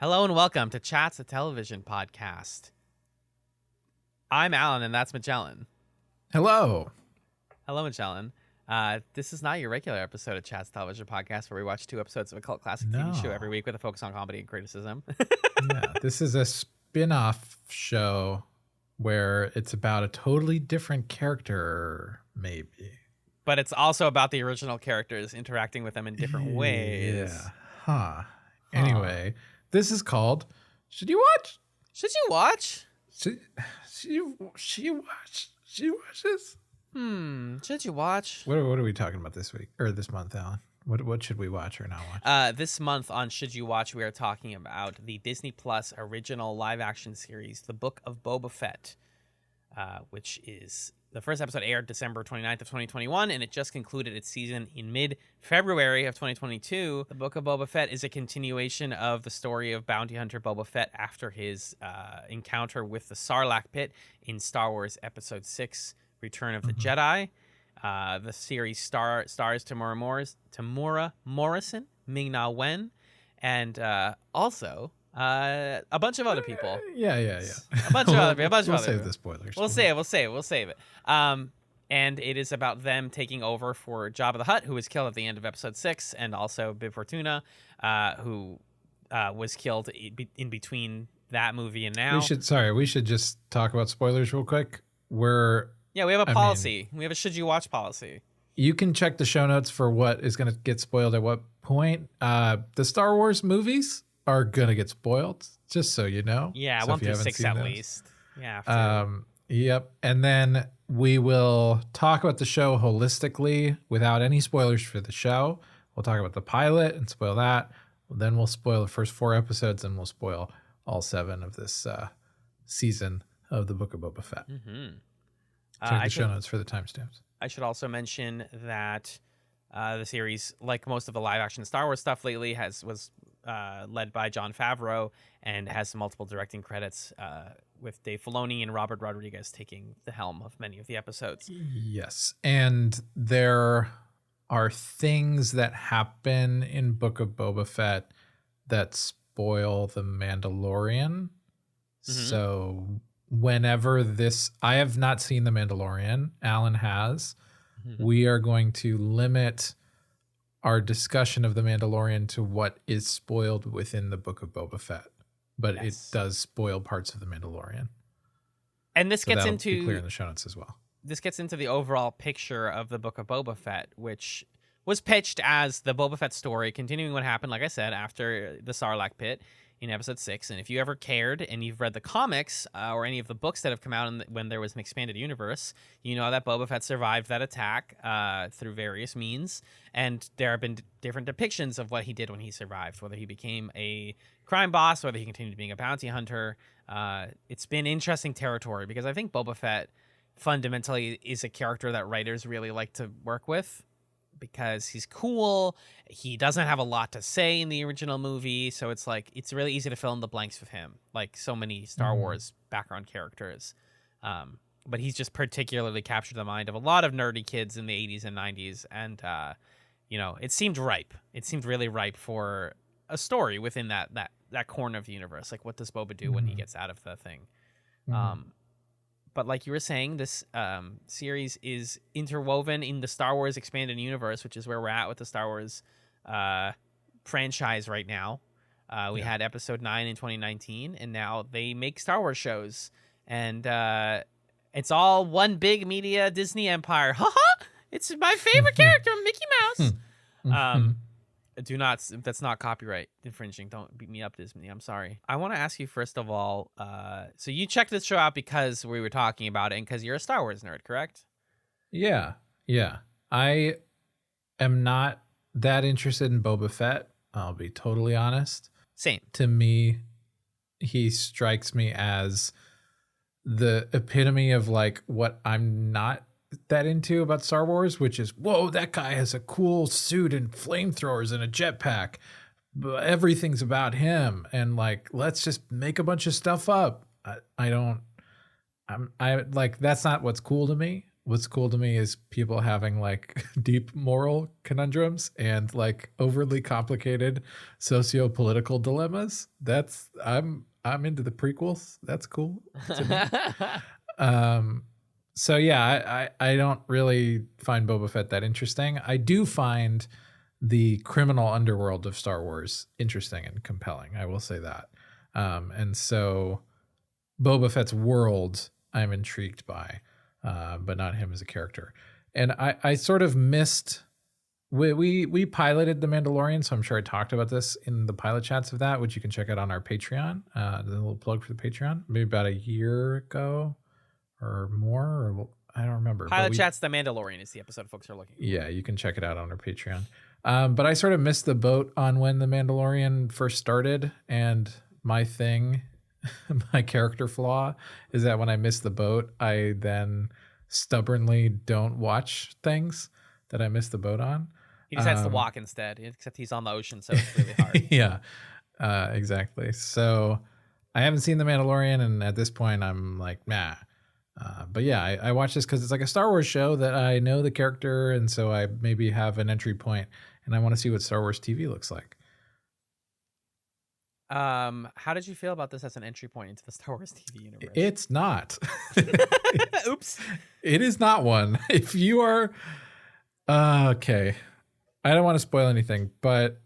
Hello and welcome to Chats, a television podcast. I'm Alan and that's Magellan. Hello. Hello, Magellan. This is not your regular episode of Chats Television Podcast where we watch 2 episodes of a cult classic TV show every week with a focus on comedy and criticism. Yeah, this is a spin-off show where it's about a totally different character, maybe. But it's also about the original characters interacting with them in different ways. Yeah. Anyway, this is called Should You Watch? Should you watch? She watches. Should you watch? What are we talking about this week or this month, Alan? What should we watch or not watch? This month on Should You Watch, we are talking about the Disney Plus original live-action series, The Book of Boba Fett, which is the first episode aired December 29th of 2021, and it just concluded its season in mid-February of 2022. The Book of Boba Fett is a continuation of the story of bounty hunter Boba Fett after his encounter with the Sarlacc pit in Star Wars Episode 6, Return of the Jedi. The series stars Tamura Morrison, Ming-Na Wen, and also a bunch of other people. Yeah. A bunch of other people. We'll save the spoilers. We'll save it. And it is about them taking over for Jabba the Hutt, who was killed at the end of Episode 6, and also Bib Fortuna, who was killed in between that movie and now. We should just talk about spoilers real quick. We have a policy. We have a Should You Watch policy. You can check the show notes for what is going to get spoiled at what point. The Star Wars movies are going to get spoiled, just so you know. Yeah, so 1 through 6 at least. Yeah. Yep. And then we will talk about the show holistically without any spoilers for the show. We'll talk about the pilot and spoil that. Then we'll spoil the first 4 episodes and we'll spoil all 7 of this season of the Book of Boba Fett. Mm-hmm. Check the show notes for the timestamps. I should also mention that the series, like most of the live-action Star Wars stuff lately, was led by Jon Favreau and has multiple directing credits, with Dave Filoni and Robert Rodriguez taking the helm of many of the episodes. Yes, and there are things that happen in Book of Boba Fett that spoil the Mandalorian. Mm-hmm. So whenever I have not seen the Mandalorian, Alan has. Mm-hmm. We are going to limit our discussion of the Mandalorian to what is spoiled within the Book of Boba Fett, but It does spoil parts of the Mandalorian. And this gets into be clear in the show notes as well. This gets into the overall picture of the Book of Boba Fett, which was pitched as the Boba Fett story, continuing what happened, like I said, after the Sarlacc pit in Episode 6. And if you ever cared and you've read the comics or any of the books that have come out when there was an expanded universe, you know that Boba Fett survived that attack through various means. And there have been different depictions of what he did when he survived, whether he became a crime boss, whether he continued being a bounty hunter. It's been interesting territory because I think Boba Fett fundamentally is a character that writers really like to work with, because he's cool. He doesn't have a lot to say in the original movie, so it's really easy to fill in the blanks with him, like so many Star Wars background characters. But he's just particularly captured the mind of a lot of nerdy kids in the 80s and 90s, and it seemed ripe. It seemed really ripe for a story within that corner of the universe. Like, what does Boba do when he gets out of the thing? But like you were saying, this series is interwoven in the Star Wars expanded universe, which is where we're at with the Star Wars franchise right now. We had Episode 9 in 2019, and now they make Star Wars shows. And it's all one big media Disney empire. Ha-ha! It's my favorite character, Mickey Mouse. That's not copyright infringing. Don't beat me up, Disney. I'm sorry. I want to ask you, first of all, so you checked this show out because we were talking about it and because you're a Star Wars nerd, correct? Yeah. I am not that interested in Boba Fett. I'll be totally honest. Same. To me, he strikes me as the epitome of like what I'm not that into about Star Wars, which is, whoa, that guy has a cool suit and flamethrowers and a jetpack. But everything's about him, and like, let's just make a bunch of stuff up. I that's not what's cool to me. what's cool to me is people having like deep moral conundrums and like overly complicated socio-political dilemmas. I'm into the prequels. That's cool to me. So yeah, I don't really find Boba Fett that interesting. I do find the criminal underworld of Star Wars interesting and compelling. I will say that. And so Boba Fett's world I'm intrigued by, but not him as a character. And I sort of missed. We piloted The Mandalorian, so I'm sure I talked about this in the pilot chats of that, which you can check out on our Patreon. The little plug for the Patreon, maybe about a year ago or more, or I don't remember. Pilot chats The Mandalorian is the episode folks are looking for. Yeah, you can check it out on our Patreon. But I sort of missed the boat on when The Mandalorian first started, and my character flaw is that when I miss the boat, I then stubbornly don't watch things that I missed the boat on. He decides to walk instead, except he's on the ocean, so it's really hard. Yeah, exactly. So I haven't seen The Mandalorian, and at this point, I'm like, nah. But yeah, I watch this because it's like a Star Wars show that I know the character, and so I maybe have an entry point, and I want to see what Star Wars TV looks like. How did you feel about this as an entry point into the Star Wars TV universe? It's not. Oops. It is not one. If you are okay, I don't want to spoil anything, but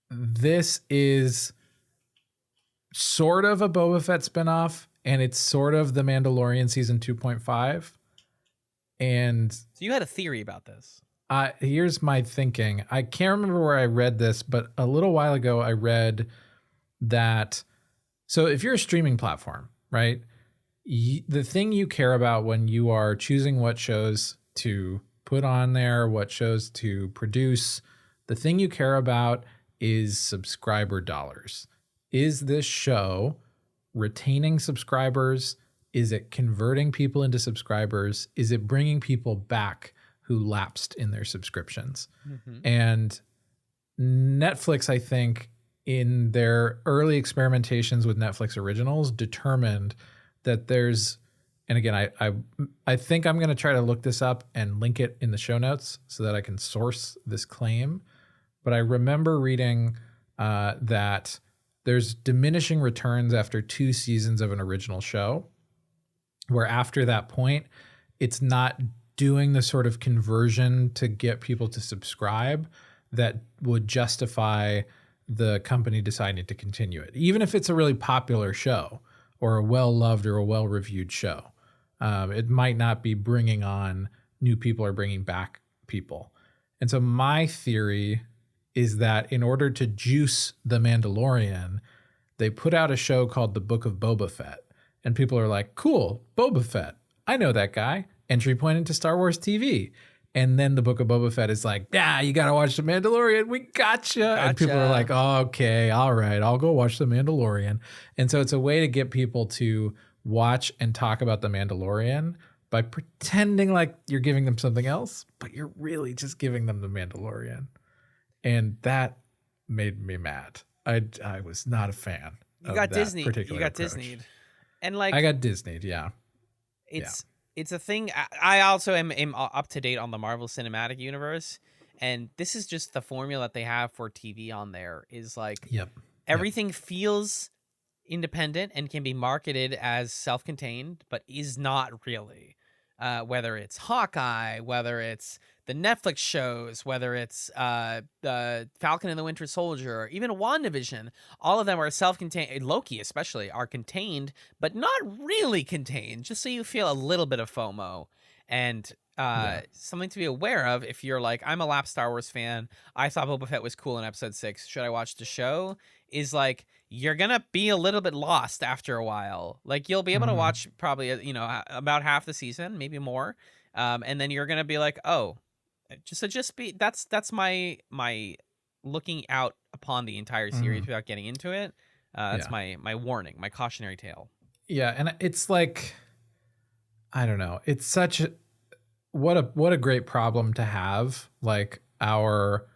this is sort of a Boba Fett spinoff, and it's sort of The Mandalorian season 2.5. And so you had a theory about this. Here's my thinking. I can't remember where I read this, but a little while ago I read that. So if you're a streaming platform, right, the thing you care about when you are choosing what shows to put on there, what shows to produce, the thing you care about is subscriber dollars. Is this show retaining subscribers? Is it converting people into subscribers? Is it bringing people back who lapsed in their subscriptions? Mm-hmm. And Netflix, I think, in their early experimentations with Netflix originals, determined that there's, and again, I think I'm going to try to look this up and link it in the show notes so that I can source this claim. But I remember reading that there's diminishing returns after 2 seasons of an original show, where after that point, it's not doing the sort of conversion to get people to subscribe that would justify the company deciding to continue it, even if it's a really popular show or a well-loved or a well-reviewed show. It might not be bringing on new people or bringing back people. And so my theory is that in order to juice The Mandalorian, they put out a show called The Book of Boba Fett. And people are like, cool, Boba Fett. I know that guy. Entry point into Star Wars TV. And then The Book of Boba Fett is like, yeah, you got to watch The Mandalorian. We gotcha. And people are like, oh, okay, all right, I'll go watch The Mandalorian. And so it's a way to get people to watch and talk about The Mandalorian by pretending like you're giving them something else, but you're really just giving them The Mandalorian. And that made me mad. I was not a fan. You got Disney. You got Disneyed. And like I got Disneyed, yeah. It's a thing. I also am up to date on the Marvel Cinematic Universe, and this is just the formula that they have for TV on there. Is like everything feels independent and can be marketed as self-contained, but is not really. Whether it's Hawkeye, whether it's the Netflix shows, whether it's the Falcon and the Winter Soldier, or even WandaVision, all of them are self-contained. Loki especially are contained, but not really contained, just so you feel a little bit of FOMO. And something to be aware of if you're like, I'm a lapsed Star Wars fan, I thought Boba Fett was cool in episode 6, should I watch the show? Is like, you're gonna be a little bit lost after a while. Like, you'll be able to watch probably about half the season, maybe more, and then you're gonna be like, oh, just be that's my looking out upon the entire series without getting into it. That's my warning, my cautionary tale. Yeah, and it's like, I don't know, it's such what a great problem to have. Like, our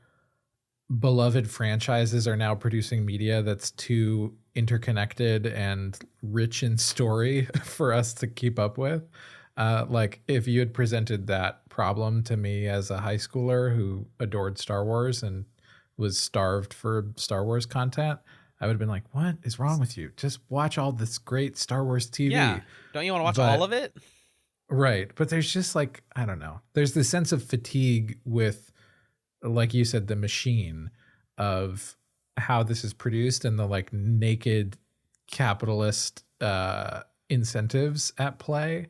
beloved franchises are now producing media that's too interconnected and rich in story for us to keep up with. Like if you had presented that problem to me as a high schooler who adored Star Wars and was starved for Star Wars content, I would have been like, what is wrong with you? Just watch all this great Star Wars TV. Yeah. Don't you want to watch But all of it? right. But there's just like, I don't know. There's this sense of fatigue with, like you said, the machine of how this is produced and the like naked capitalist incentives at play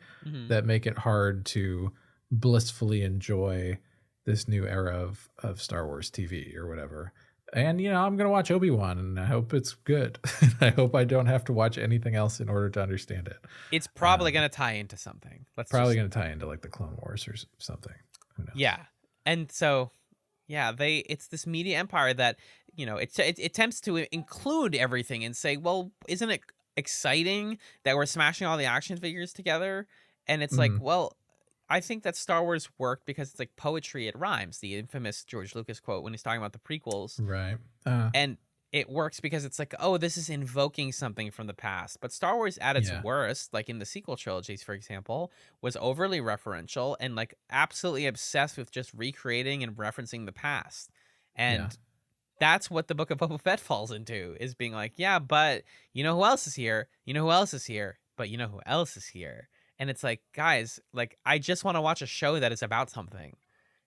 that make it hard to blissfully enjoy this new era of Star Wars TV or whatever. And, you know, I'm going to watch Obi-Wan and I hope it's good. I hope I don't have to watch anything else in order to understand it. It's probably going to tie into something. Probably going to tie into like the Clone Wars or something. Who knows? Yeah. And so, yeah, it's this media empire that, you know, it attempts to include everything and say, well, isn't it exciting that we're smashing all the action figures together? And it's like, well, I think that Star Wars worked because it's like poetry, it rhymes, the infamous George Lucas quote when he's talking about the prequels. Right. And it works because it's like, oh, this is invoking something from the past. But Star Wars at its worst, like in the sequel trilogies, for example, was overly referential and like absolutely obsessed with just recreating and referencing the past. And that's what the Book of Boba Fett falls into, is being like, yeah, but you know who else is here? You know who else is here? But you know who else is here? And it's like, guys, like, I just want to watch a show that is about something.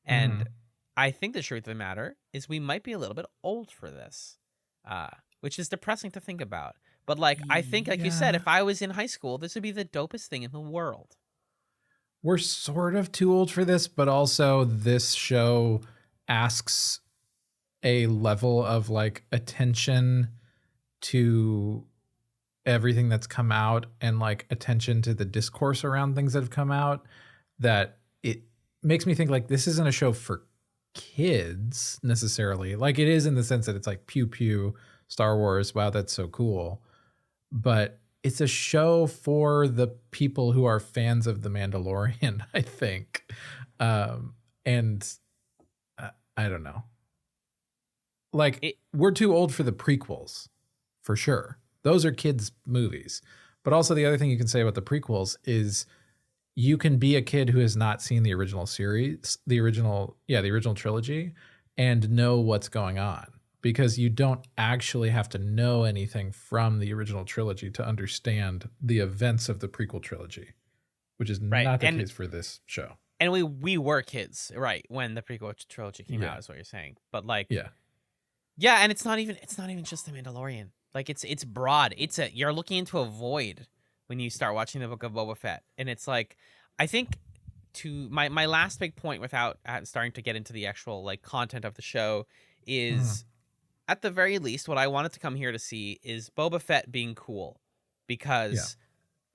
And I think the truth of the matter is we might be a little bit old for this, which is depressing to think about. But, like, I think, like you said, if I was in high school, this would be the dopest thing in the world. We're sort of too old for this, but also this show asks a level of, like, attention to everything that's come out and like attention to the discourse around things that have come out, that it makes me think like this isn't a show for kids necessarily. Like it is in the sense that it's like pew pew Star Wars, wow, that's so cool, but it's a show for the people who are fans of the Mandalorian, I think. And I don't know, like we're too old for the prequels for sure. Those are kids' movies. But also the other thing you can say about the prequels is you can be a kid who has not seen the original series, the original trilogy, and know what's going on, because you don't actually have to know anything from the original trilogy to understand the events of the prequel trilogy, which is not the case for this show. And we were kids, right, when the prequel trilogy came out, is what you're saying. But like, yeah, and it's not even just the Mandalorian. Like it's broad. You're looking into a void when you start watching the Book of Boba Fett, and it's like, I think to my last big point without starting to get into the actual like content of the show is, at the very least, what I wanted to come here to see is Boba Fett being cool, because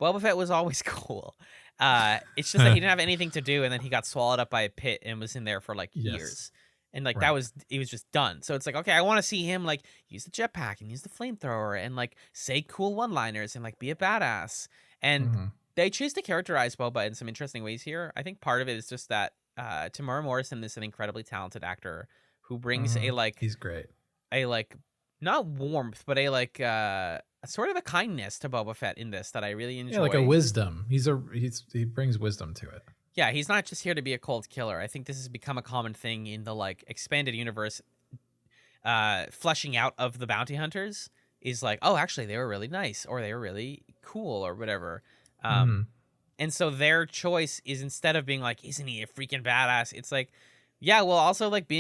Boba Fett was always cool. It's just that he didn't have anything to do, and then he got swallowed up by a pit and was in there for like years. And like it was just done. So it's like, okay, I want to see him like use the jetpack and use the flamethrower and like say cool one-liners and like be a badass. And they choose to characterize Boba in some interesting ways here. I think part of it is just that Tamora Morrison is an incredibly talented actor who brings a like, he's great, a like not warmth, but a like sort of a kindness to Boba Fett in this that I really enjoy. Yeah, like a wisdom. He brings wisdom to it. Yeah, he's not just here to be a cold killer. I think this has become a common thing in the like expanded universe. Fleshing out of the bounty hunters is like, oh, actually, they were really nice, or they were really cool, or whatever. And so their choice is, instead of being like, isn't he a freaking badass? It's like, yeah, well, also like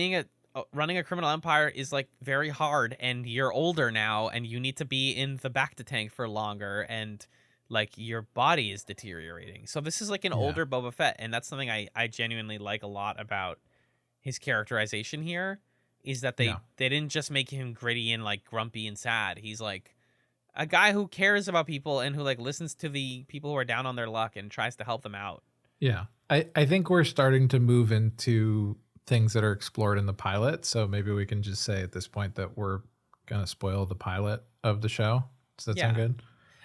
running a criminal empire is like very hard, and you're older now, and you need to be in the back to tank for longer, and like your body is deteriorating. So this is like an older Boba Fett, and that's something I genuinely like a lot about his characterization here, is that they didn't just make him gritty and like grumpy and sad. He's like a guy who cares about people and who like listens to the people who are down on their luck and tries to help them out. Yeah. I think we're starting to move into things that are explored in the pilot. So maybe we can just say at this point that we're going to spoil the pilot of the show. Does that sound good?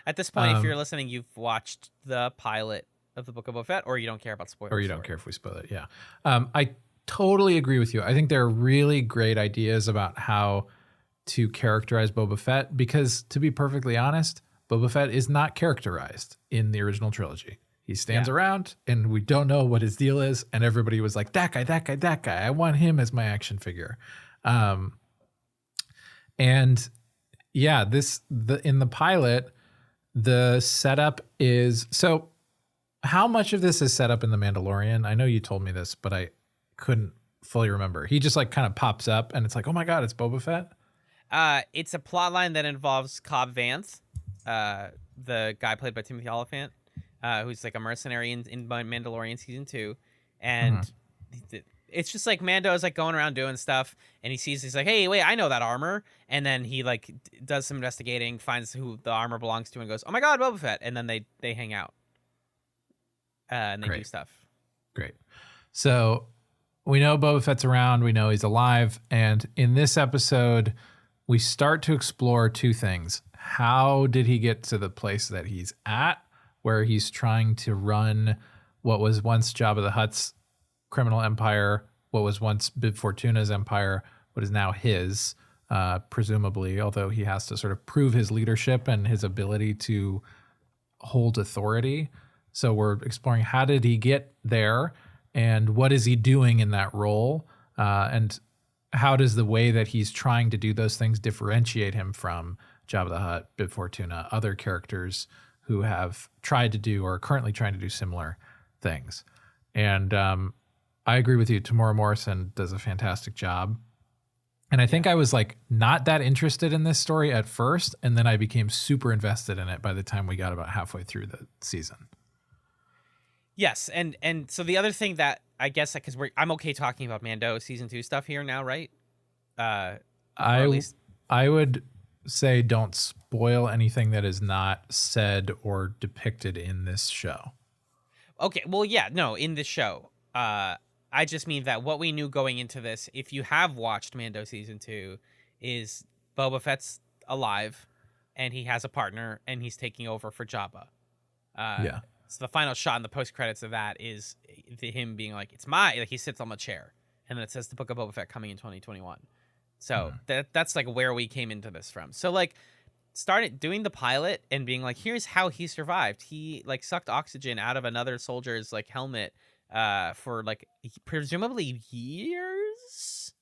At this point, if you're listening, you've watched the pilot of the Book of Boba Fett, or you don't care about spoilers. Or you don't care if we spoil it, yeah. I totally agree with you. I think there are really great ideas about how to characterize Boba Fett, because, to be perfectly honest, Boba Fett is not characterized in the original trilogy. He stands around and we don't know what his deal is. And everybody was like, that guy. I want him as my action figure. And yeah, in the pilot, the setup is, so how much of this is set up in The Mandalorian? I know you told me this, but I couldn't fully remember. He just like kind of pops up and it's like, oh my God, it's Boba Fett. It's a plot line that involves Cobb Vanth, the guy played by Timothy Olyphant, who's like a mercenary in Mandalorian season 2. And it's just like Mando is like going around doing stuff and he's like, hey, wait, I know that armor. And then he like does some investigating, finds who the armor belongs to and goes, oh my God, Boba Fett. And then they hang out. And they do stuff. Great. So we know Boba Fett's around. We know he's alive. And in this episode, we start to explore two things. How did he get to the place that he's at, where he's trying to run what was once Jabba the Hutt's criminal empire, what was once Bib Fortuna's empire, what is now his, presumably, although he has to sort of prove his leadership and his ability to hold authority. So we're exploring how did he get there and what is he doing in that role, and how does the way that he's trying to do those things differentiate him from Jabba the Hutt, Bib Fortuna, other characters who have tried to do or are currently trying to do similar things. And I agree with you. Tamora Morrison does a fantastic job. And I think I was like not that interested in this story at first, and then I became super invested in it by the time we got about halfway through the season. Yes, and so the other thing that I guess because I'm okay talking about Mando season 2 stuff here now, right? I would say don't spoil anything that is not said or depicted in this show. Okay, well, yeah, no, in this show. I just mean that what we knew going into this, if you have watched Mando season 2, is Boba Fett's alive, and he has a partner, and he's taking over for Jabba. Yeah. So the final shot in the post credits of that is him being like, "It's my," like he sits on the chair, and then it says the Book of Boba Fett coming in 2021. So that's like where we came into this from. So like started doing the pilot and being like, here's how he survived. He like sucked oxygen out of another soldier's like helmet for like presumably years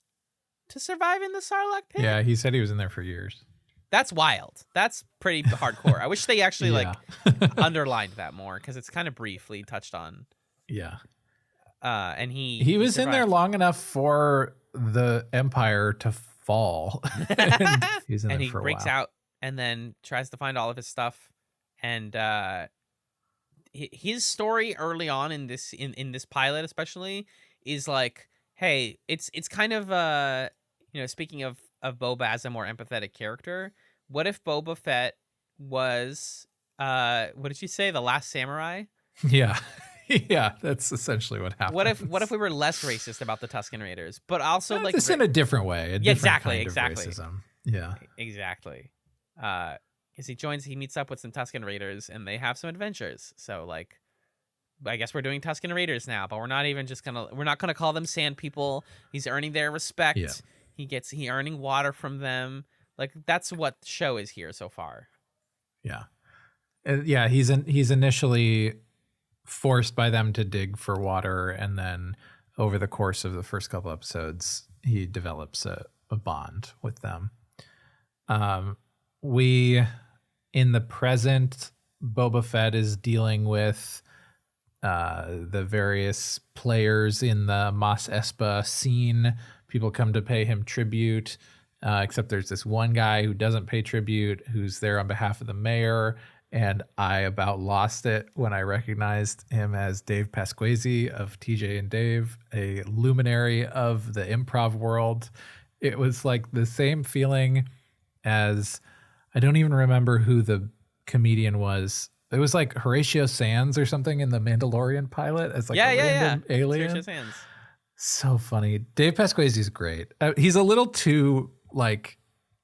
to survive in the Sarlacc pit. Yeah, he said he was in there for years. That's wild. That's pretty hardcore. I wish they actually like underlined that more because it's kind of briefly touched on. Yeah. And he was in there long enough for the Empire to fall. And he's in there for a while. Breaks out and then tries to find all of his stuff. And his story early on in this pilot especially is like, hey, it's kind of speaking of Boba as a more empathetic character, what if Boba Fett was what did you say, the last samurai? Yeah. Yeah, that's essentially what happened. What if we were less racist about the Tusken Raiders, but also like it's in a different way, exactly. Racism. Yeah, exactly. Because he meets up with some Tusken Raiders and they have some adventures. So like, I guess we're doing Tusken Raiders now, but we're not gonna call them Sand People. He's earning their respect. Yeah. He earning water from them. Like that's what the show is here so far. Yeah, yeah. He's initially forced by them to dig for water, and then over the course of the first couple episodes, he develops a bond with them. In the present, Boba Fett is dealing with the various players in the Mos Espa scene. People come to pay him tribute, except there's this one guy who doesn't pay tribute, who's there on behalf of the mayor. And I about lost it when I recognized him as Dave Pasquesi of TJ and Dave, a luminary of the improv world. It was like the same feeling as, I don't even remember who the comedian was. It was like Horatio Sands or something in the Mandalorian pilot as like a random alien. Horatio Sands. So funny. Dave Pasquesi is great. He's a little too like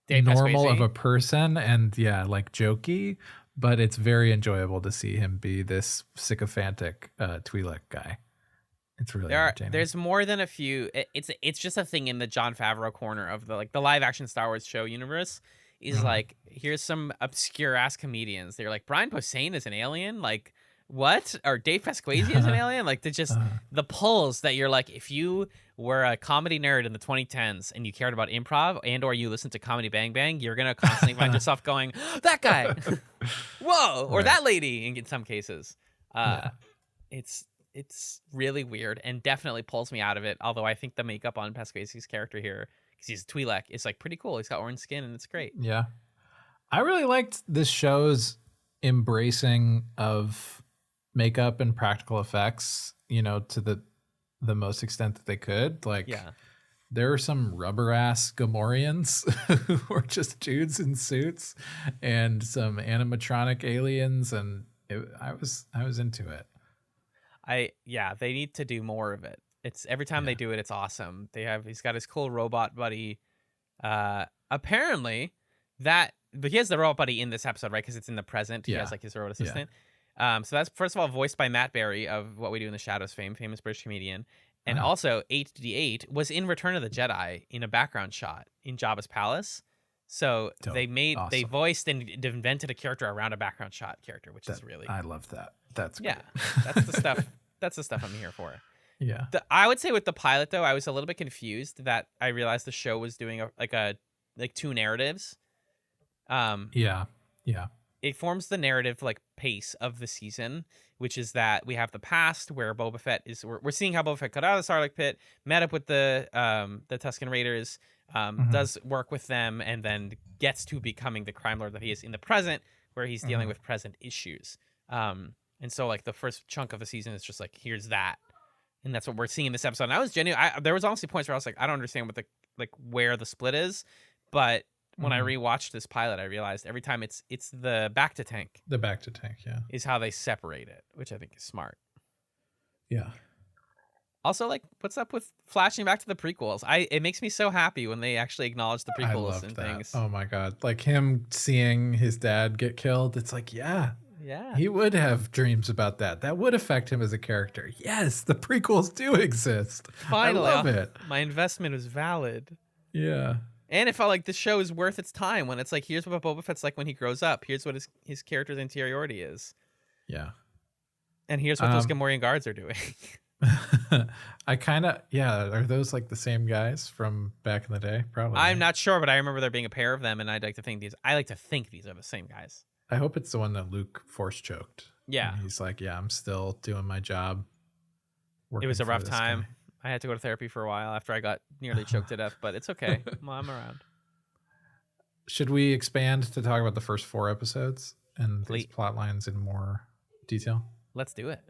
Dave normal Pasquesi. Of a person and like jokey, but it's very enjoyable to see him be this sycophantic Twi'lek guy. It's really entertaining. There's more than a few. It's just a thing in the Jon Favreau corner of the live action Star Wars show universe. Is like, here's some obscure ass comedians. They're like, Brian Posehn is an alien. Like, what? Or Dave Pasquale as an alien? Like the pulls that you're like, if you were a comedy nerd in the 2010s and you cared about improv and or you listened to Comedy Bang Bang, you're gonna constantly find yourself going, that guy, whoa, or that lady in some cases. It's really weird and definitely pulls me out of it. Although I think the makeup on Pasquale's character here, because he's a Twi'lek, is like pretty cool. He's got orange skin and it's great. Yeah. I really liked this show's embracing of makeup and practical effects, to the most extent that they could. Like, there are some rubber ass Gamorreans who are just dudes in suits, and some animatronic aliens, and I was into it. They need to do more of it. It's every time they do it, it's awesome. He's got his cool robot buddy. Apparently but he has the robot buddy in this episode, right? Because it's in the present. He has like his robot assistant. So that's first of all voiced by Matt Berry of What We Do in the Shadows fame, famous British comedian. And also 8D8 was in Return of the Jedi in a background shot in Jabba's palace. So they voiced and invented a character around a background shot character, which is really, I love that. That's great. That's the stuff. That's the stuff I'm here for. Yeah. I would say with the pilot though, I was a little bit confused that I realized the show was doing two narratives. Yeah. It forms the narrative pace of the season, which is that we have the past where Boba Fett is. We're seeing how Boba Fett got out of the Sarlacc pit, met up with the Tusken Raiders, does work with them, and then gets to becoming the crime lord that he is in the present, where he's dealing with present issues. And so the first chunk of the season is just here's that, and that's what we're seeing in this episode. And I was genuine. There was honestly points where I was like, I don't understand what where the split is, but when I rewatched this pilot, I realized every time it's the back to tank. The back to tank, yeah, is how they separate it, which I think is smart. Yeah. Also, what's up with flashing back to the prequels? It makes me so happy when they actually acknowledge the prequels and things. Oh my god, him seeing his dad get killed. It's yeah, he would have dreams about that. That would affect him as a character. Yes, the prequels do exist. Finally, I love it. My investment was valid. Yeah. And it felt like the show is worth its time when it's here's what Boba Fett's like when he grows up. Here's what his character's interiority is. Yeah. And here's what those Gamorrean guards are doing. I kind of, are those the same guys from back in the day? Probably. I'm not sure, but I remember there being a pair of them, and I like to think these are the same guys. I hope it's the one that Luke force choked. Yeah. And he's I'm still doing my job. It was a rough time. Guy. I had to go to therapy for a while after I got nearly choked to death, but it's okay. I'm around. Should we expand to talk about the first 4 episodes and these plot lines in more detail? Let's do it.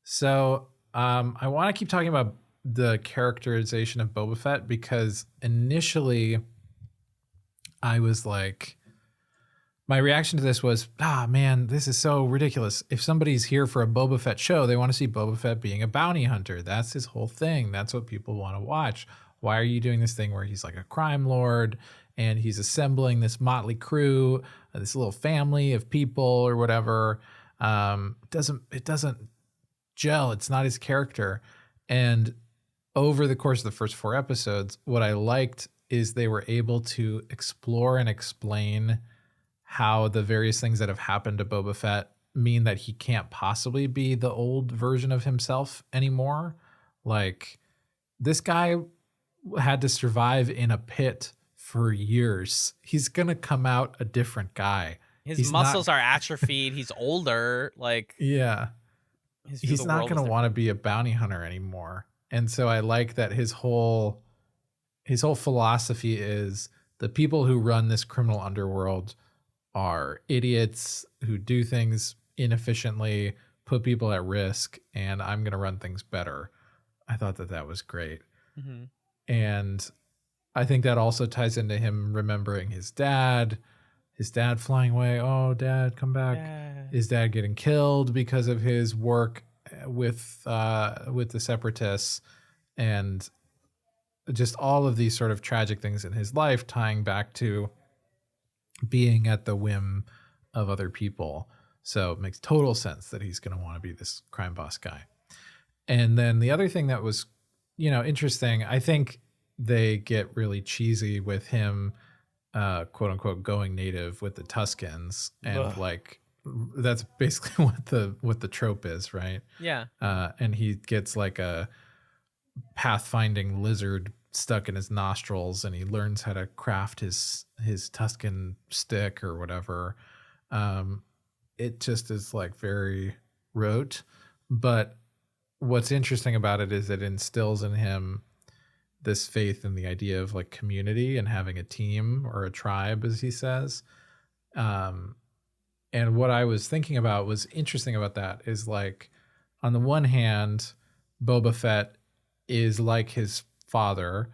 So I want to keep talking about the characterization of Boba Fett because initially I was my reaction to this was, man, this is so ridiculous. If somebody's here for a Boba Fett show, they want to see Boba Fett being a bounty hunter. That's his whole thing. That's what people want to watch. Why are you doing this thing where he's a crime lord and he's assembling this motley crew, this little family of people or whatever? It doesn't gel. It's not his character. And over the course of the first 4 episodes, what I liked is they were able to explore and explain how the various things that have happened to Boba Fett mean that he can't possibly be the old version of himself anymore. This guy had to survive in a pit for years. He's going to come out a different guy. His muscles are atrophied. He's older. Yeah. He's not going to want to be a bounty hunter anymore. And so I like that his whole philosophy is the people who run this criminal underworld are idiots who do things inefficiently, put people at risk, and I'm going to run things better. I thought that was great. Mm-hmm. And I think that also ties into him remembering his dad flying away. Oh, Dad, come back. Yeah. His dad getting killed because of his work with the separatists, and just all of these sort of tragic things in his life tying back to being at the whim of other people. So it makes total sense that he's going to want to be this crime boss guy. And then the other thing that was, interesting, I think they get really cheesy with him, quote unquote, going native with the Tuskens and that's basically what the trope is, right? Yeah. And he gets like a pathfinding lizard stuck in his nostrils, and he learns how to craft his Tuscan stick or whatever. It just is like very rote, but what's interesting about it is it instills in him this faith in the idea of like community and having a team or a tribe, as he says. And what I was thinking about was interesting about that is like, on the one hand, Boba Fett is like his father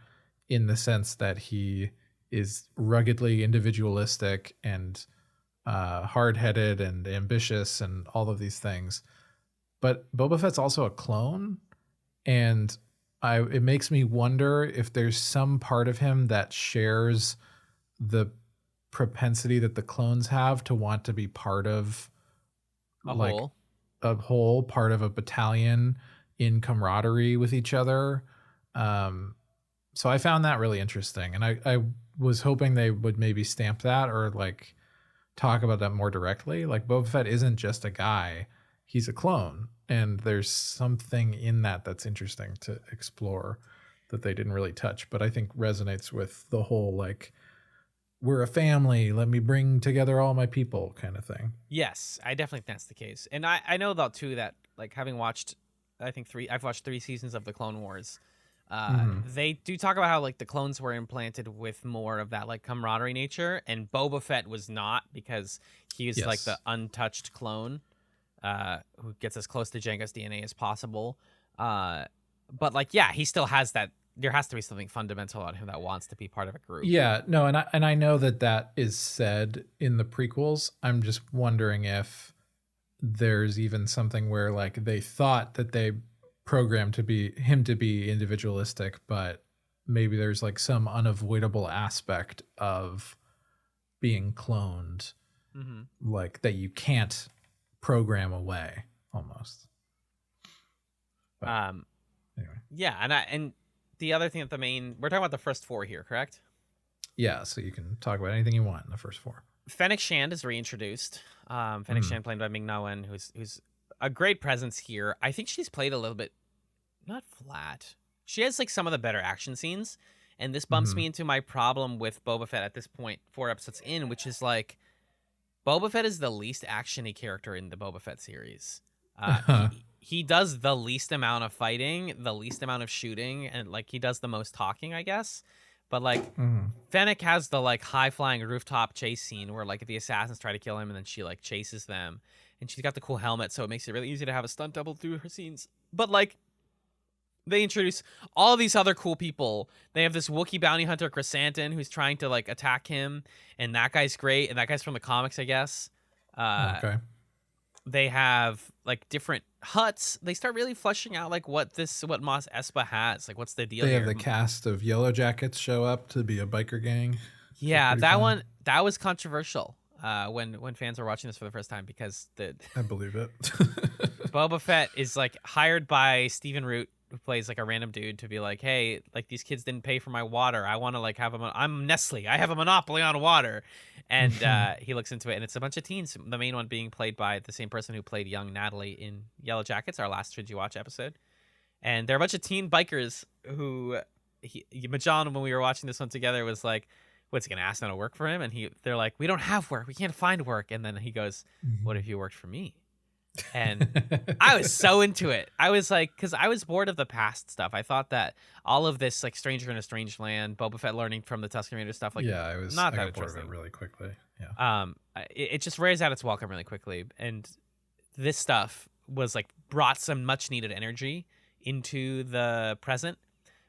in the sense that he is ruggedly individualistic and hard-headed and ambitious and all of these things. But Boba Fett's also a clone, and it makes me wonder if there's some part of him that shares the propensity that the clones have to want to be part of a whole part of a battalion in camaraderie with each other. So I found that really interesting, and I was hoping they would maybe stamp that or like talk about that more directly. Like, Boba Fett isn't just a guy, he's a clone, and there's something in that that's interesting to explore that they didn't really touch, but I think resonates with the whole like, we're a family, let me bring together all my people kind of thing. Yes, I definitely think that's the case. And I know though too that like, having watched, I've watched 3 seasons of the Clone Wars. They do talk about how like the clones were implanted with more of that like camaraderie nature, and Boba Fett was not, because he was like the untouched clone who gets as close to Jango's DNA as possible. But like, yeah, he still has that. There has to be something fundamental about him that wants to be part of a group. Yeah, no, and I know that is said in the prequels. I'm just wondering if there's even something where like they thought that they programmed him to be individualistic, but maybe there's like some unavoidable aspect of being cloned, like that you can't program away almost. But, anyway. Yeah, and the other thing that we're talking about the first 4 here, correct? Yeah, so you can talk about anything you want in the first 4. Fennec Shand is reintroduced. Fennec Shand, played by Ming-Na Wen, who's a great presence here. I think she's played a little bit, not flat. She has like some of the better action scenes, and this bumps me into my problem with Boba Fett at this point, 4 episodes in, which is like, Boba Fett is the least actiony character in the Boba Fett series. He does the least amount of fighting, the least amount of shooting, and like he does the most talking, I guess. But like, Fennec has the like high-flying rooftop chase scene where like the assassins try to kill him and then she like chases them, and she's got the cool helmet, so it makes it really easy to have a stunt double through her scenes. But like, they introduce all these other cool people. They have this Wookiee bounty hunter, Chrysanthemum, who's trying to like attack him, and that guy's great, and that guy's from the comics, I guess. Okay. They have like different huts. They start really fleshing out like what Mos Espa has. Like, what's the deal They here? have the cast of Yellow Jackets show up to be a biker gang. Yeah, that was controversial when fans were watching this for the first time, because I believe it. Boba Fett is like hired by Stephen Root, who plays like a random dude, to be like, hey, like these kids didn't pay for my water. I want to like I'm Nestle. I have a monopoly on water. And he looks into it, and it's a bunch of teens. The main one being played by the same person who played young Natalie in Yellow Jackets, our last Should You Watch episode. And they're a bunch of teen bikers who Majan, when we were watching this one together, was like, what's he gonna ask them to work for him? And they're like, we don't have work. We can't find work. And then he goes, what if you worked for me? And I was so into it. I was like, because I was bored of the past stuff. I thought that all of this like Stranger in a Strange Land, Boba Fett learning from the Tusken Raider stuff, like, yeah, I not I that got bored of interesting. it really quickly. Yeah. It just wears out its welcome really quickly, and this stuff was like brought some much needed energy into the present.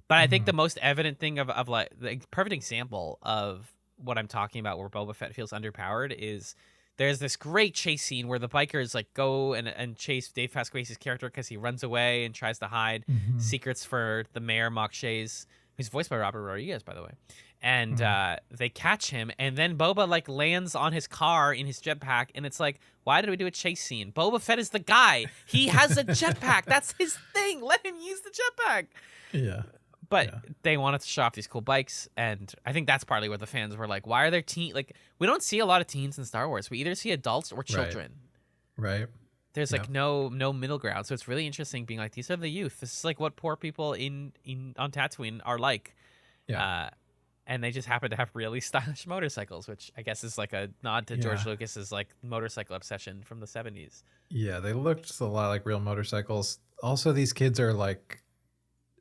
But I think the most evident thing of like the perfect example of what I'm talking about, where Boba Fett feels underpowered, is there's this great chase scene where the bikers like go and chase Dave Pasquase's character because he runs away and tries to hide secrets for the mayor, Mok Shaiz, who's voiced by Robert Rodriguez, by the way. And they catch him, and then Boba like lands on his car in his jetpack, and it's like, why did we do a chase scene? Boba Fett is the guy. He has a jetpack. That's his thing. Let him use the jetpack. Yeah. But they wanted to show off these cool bikes, and I think that's partly where the fans were like, why are there like, we don't see a lot of teens in Star Wars. We either see adults or children. Right. There's like no middle ground. So it's really interesting being like, these are the youth. This is like what poor people in on Tatooine are like. Yeah. And they just happen to have really stylish motorcycles, which I guess is like a nod to George Lucas's like motorcycle obsession from the 70s. Yeah, they looked a lot like real motorcycles. Also, these kids are like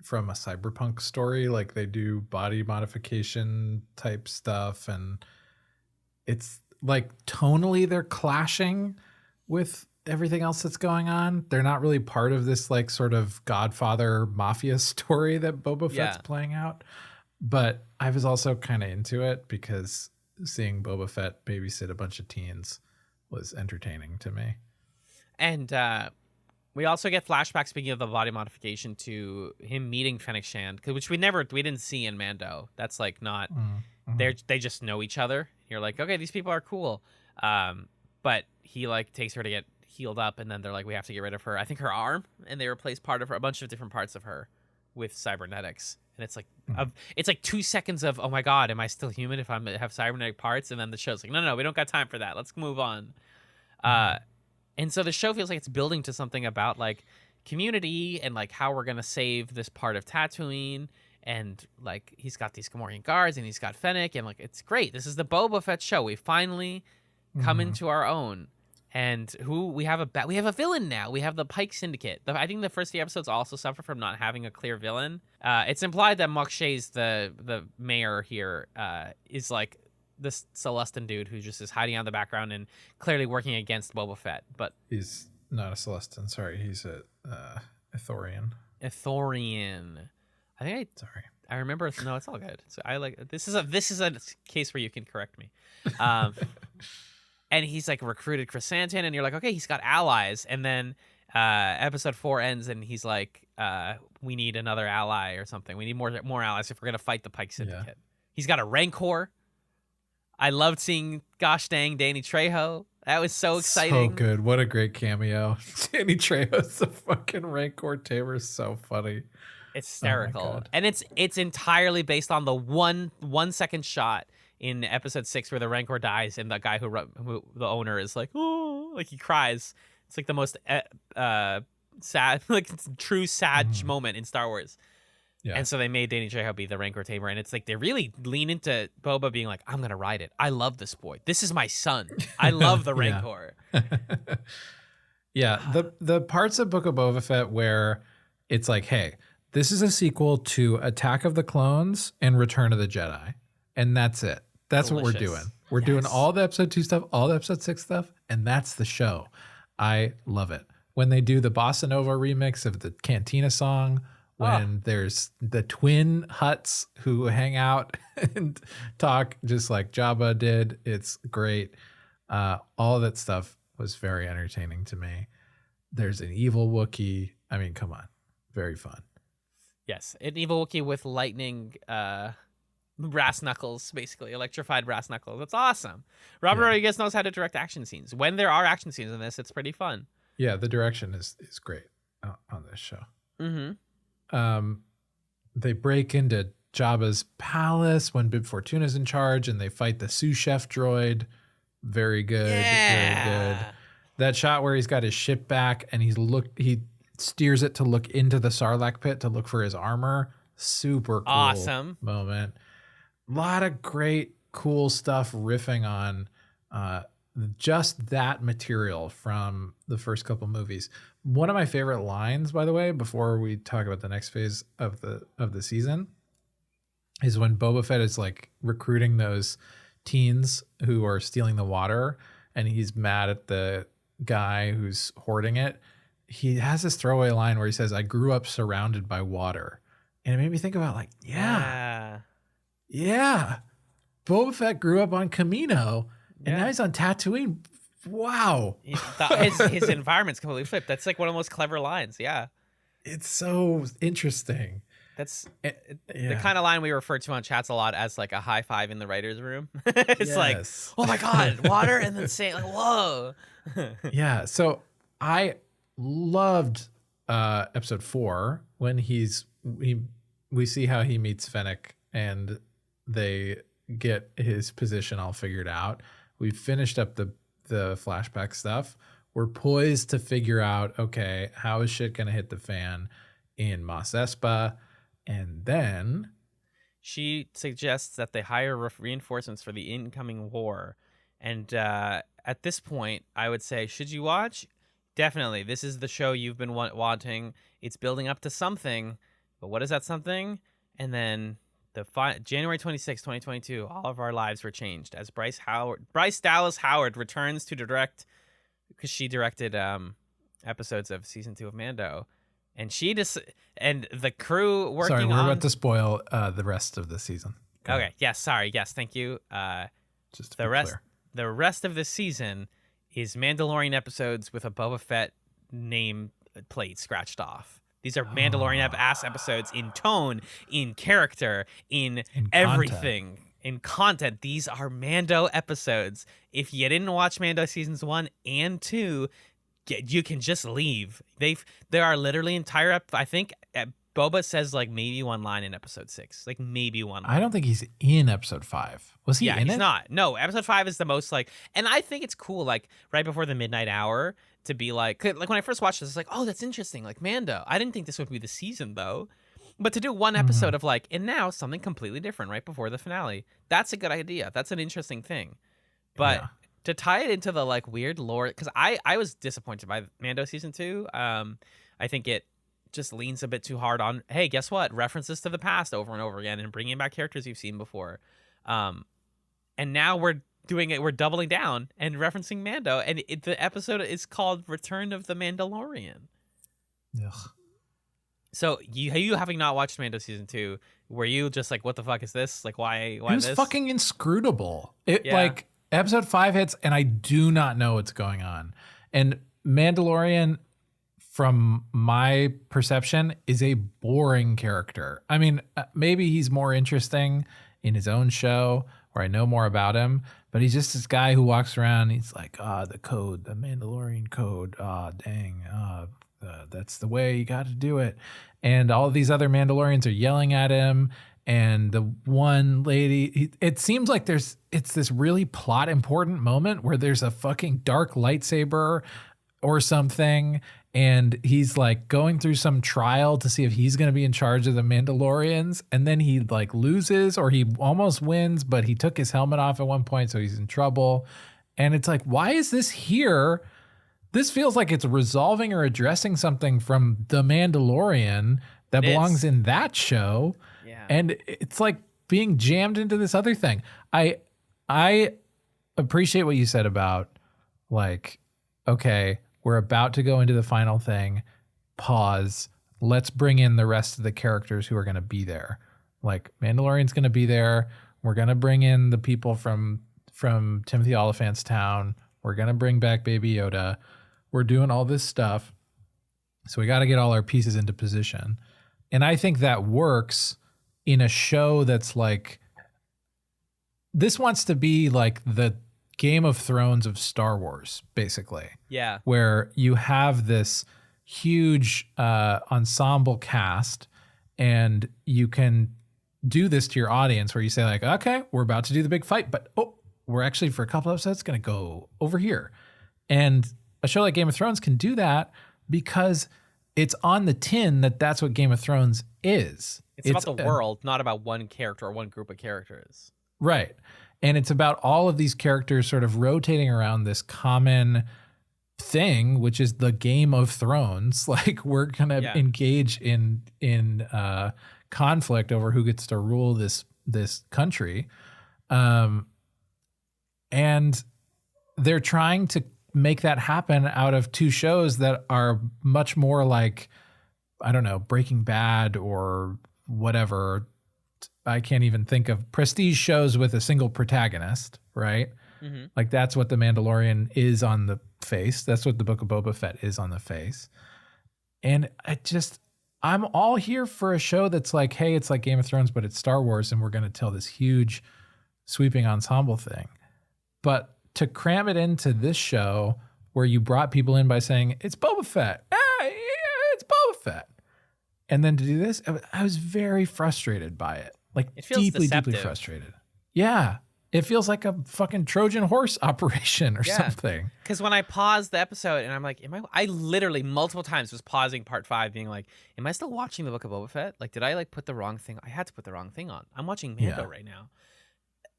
from a cyberpunk story. Like they do body modification type stuff, and it's like tonally they're clashing with everything else that's going on. They're not really part of this like sort of Godfather mafia story that Boba Fett's playing out. But I was also kind of into it because seeing Boba Fett babysit a bunch of teens was entertaining to me. And we also get flashbacks, speaking of the body modification, to him meeting Fennec Shand, which we didn't see in Mando. That's like not, they just know each other. You're like, okay, these people are cool. But he like takes her to get healed up, and then they're like, we have to get rid of her. I think her arm, and they replace part of her, a bunch of different parts of her with cybernetics. And it's like, it's like 2 seconds of, oh my God, am I still human if I have cybernetic parts? And then the show's like, no, we don't got time for that. Let's move on. And so the show feels like it's building to something about like community and like how we're going to save this part of Tatooine. And like, he's got these Gamorrean guards and he's got Fennec, and like, it's great. This is the Boba Fett show. We finally come into our own. And we have a villain now. We have the Pike Syndicate. I think the first few episodes also suffer from not having a clear villain. It's implied that Mok Shai's the mayor here is like this Celestin dude who just is hiding out in the background and clearly working against Boba Fett. But he's not a Celestin. Sorry, he's a Ithorian. Ithorian. I remember. No, it's all good. So I like this is a case where you can correct me. And he's like recruited Chrysanthemum, and you're like, okay, he's got allies. And then episode 4 ends, and he's like, we need another ally or something. We need more allies if we're gonna fight the Pike Syndicate. Yeah. He's got a Rancor. I loved seeing gosh dang Danny Trejo. That was so exciting. So good. What a great cameo. Danny Trejo's the fucking Rancor tamer is so funny. It's hysterical. Oh, and it's entirely based on the 1 second shot in episode 6 where the Rancor dies and the guy who the owner is like, oh, like he cries. It's like the most sad, like true sad moment in Star Wars. Yeah. And so they made Danny Trejo be the Rancor tamer, and it's like they really lean into Boba being like, I'm gonna ride it. I love this boy. This is my son. I love the Rancor. Yeah, the parts of Book of Boba Fett where it's like, hey, this is a sequel to Attack of the Clones and Return of the Jedi, and that's it. That's delicious. What we're doing. We're doing all the episode 2 stuff, all the episode 6 stuff, and that's the show. I love it. When they do the Bossa Nova remix of the Cantina song, when there's the twin Hutts who hang out and talk just like Jabba did, it's great. All of that stuff was very entertaining to me. There's an evil Wookiee. I mean, come on. Very fun. Yes, an evil Wookiee with lightning brass knuckles, basically electrified brass knuckles. That's awesome. Robert Rodriguez knows how to direct action scenes. When there are action scenes in this, it's pretty fun. Yeah, the direction is great on this show. They break into Jabba's palace when Bib Fortuna's in charge, and they fight the sous chef droid. Very good. Yeah. Very good. That shot where he's got his ship back and he steers it to look into the Sarlacc pit to look for his armor. Super cool. Awesome moment. A lot of great, cool stuff riffing on just that material from the first couple movies. One of my favorite lines, by the way, before we talk about the next phase of the season, is when Boba Fett is like recruiting those teens who are stealing the water, and he's mad at the guy who's hoarding it. He has this throwaway line where he says, "I grew up surrounded by water," and it made me think about like, yeah. Boba Fett grew up on Camino, and now he's on Tatooine. Wow. His environment's completely flipped. That's like one of the most clever lines. Yeah. It's so interesting. That's the kind of line we refer to on chats a lot as like a high five in the writer's room. It's like, oh my God, water, and then say like, whoa. Yeah. So I loved episode 4 when we see how he meets Fennec and they get his position all figured out. We finished up the flashback stuff we're poised to figure out, okay, how is shit going to hit the fan in Mos Espa? And then she suggests that they hire reinforcements for the incoming war. And at this point, I would say, should you watch? Definitely. This is the show you've been wanting. It's building up to something. But what is that something? And then January 26, 2022, all of our lives were changed as Bryce Dallas Howard returns to direct, because she directed episodes of season 2 of Mando. And and the crew working on... Sorry, we're about to spoil the rest of the season. Okay. Yes. Sorry. Yes. Thank you. Just to be clear. The rest of the season is Mandalorian episodes with a Boba Fett name plate scratched off. These are Mandalorian ass episodes in tone, in character, in everything, in content. These are Mando episodes. If you didn't watch Mando seasons 1 and 2, you can just leave. There are literally entire I think Boba says like maybe one line in episode 6, like maybe one line. I don't think he's in episode 5. Was he in it? Yeah, he's not. No, episode 5 is the most like, and I think it's cool, like right before the midnight hour to be like when I first watched this, it's like, oh, that's interesting. Like Mando. I didn't think this would be the season though. But to do one episode of like, and now something completely different right before the finale, that's a good idea. That's an interesting thing. But to tie it into the like weird lore, because I was disappointed by Mando season 2. I think it just leans a bit too hard on, hey, guess what? References to the past over and over again and bringing back characters you've seen before. And now we're doing it. We're doubling down and referencing Mando. And the episode is called Return of the Mandalorian. Ugh. So you having not watched Mando season 2, were you just like, what the fuck is this? Like, why it was this? Fucking inscrutable. Like episode 5 hits and I do not know what's going on. And Mandalorian, from my perception, is a boring character. I mean, maybe he's more interesting in his own show where I know more about him, but he's just this guy who walks around. He's like, the code, the Mandalorian code. Dang. That's the way you got to do it. And all of these other Mandalorians are yelling at him. And the one lady, it seems like it's this really plot important moment where there's a fucking dark lightsaber or something. And he's like going through some trial to see if he's going to be in charge of the Mandalorians. And then he like loses, or he almost wins, but he took his helmet off at one point. So he's in trouble. And it's like, why is this here? This feels like it's resolving or addressing something from The Mandalorian that belongs in that show. Yeah. And it's like being jammed into this other thing. I appreciate what you said about like, okay, we're about to go into the final thing. Pause. Let's bring in the rest of the characters who are going to be there. Like Mandalorian's going to be there. We're going to bring in the people from Timothy Oliphant's town. We're going to bring back Baby Yoda. We're doing all this stuff. So we got to get all our pieces into position. And I think that works in a show that's like, this wants to be like the Game of Thrones of Star Wars, basically. Yeah. Where you have this huge ensemble cast, and you can do this to your audience where you say like, okay, we're about to do the big fight, but we're actually for a couple episodes going to go over here. And a show like Game of Thrones can do that because it's on the tin that that's what Game of Thrones is. It's about the world, not about one character or one group of characters. Right. And it's about all of these characters sort of rotating around this common thing, which is the Game of Thrones. Like we're going to engage in conflict over who gets to rule this country. And they're trying to make that happen out of two shows that are much more like, I don't know, Breaking Bad or whatever. I can't even think of prestige shows with a single protagonist, right? Mm-hmm. Like that's what The Mandalorian is on the face. That's what the Book of Boba Fett is on the face. And I'm all here for a show that's like, hey, it's like Game of Thrones, but it's Star Wars, and we're going to tell this huge sweeping ensemble thing. But to cram it into this show where you brought people in by saying, it's Boba Fett. It's Boba Fett. And then to do this, I was very frustrated by it. Like it feels deeply deceptive. Frustrated. Yeah. It feels like a fucking Trojan horse operation or Yeah. something. Because when I paused the episode and I'm like, I literally multiple times was pausing part 5 being like, am I still watching the Book of Boba Fett? Like, did I like put the wrong thing? I had to put the wrong thing on. I'm watching Mando right now.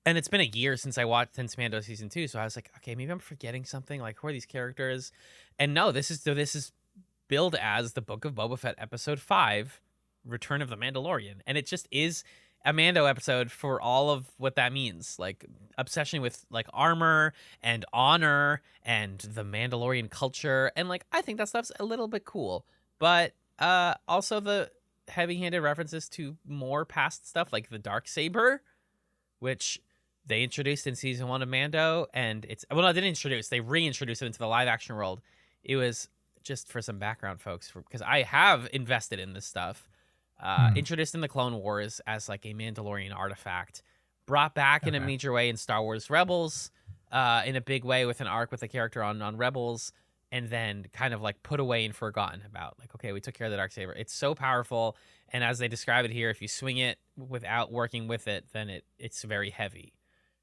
And it's been a year since since Mando season 2. So I was like, okay, maybe I'm forgetting something. Like, who are these characters? And no, this is billed as the Book of Boba Fett episode 5, Return of the Mandalorian. And it just is a Mando episode for all of what that means, like obsession with like armor and honor and the Mandalorian culture, and like I think that stuff's a little bit cool, but also the heavy-handed references to more past stuff like the Darksaber, which they introduced in season 1 of Mando, and they didn't introduce, they reintroduced it into the live action world. It was just for some background, folks, because I have invested in this stuff. Introduced in the Clone Wars as like a Mandalorian artifact, brought back in a major way in Star Wars Rebels, in a big way with an arc with a character on Rebels, and then kind of like put away and forgotten about. Like, okay, we took care of the Darksaber. It's so powerful, and as they describe it here, if you swing it without working with it, then it's very heavy.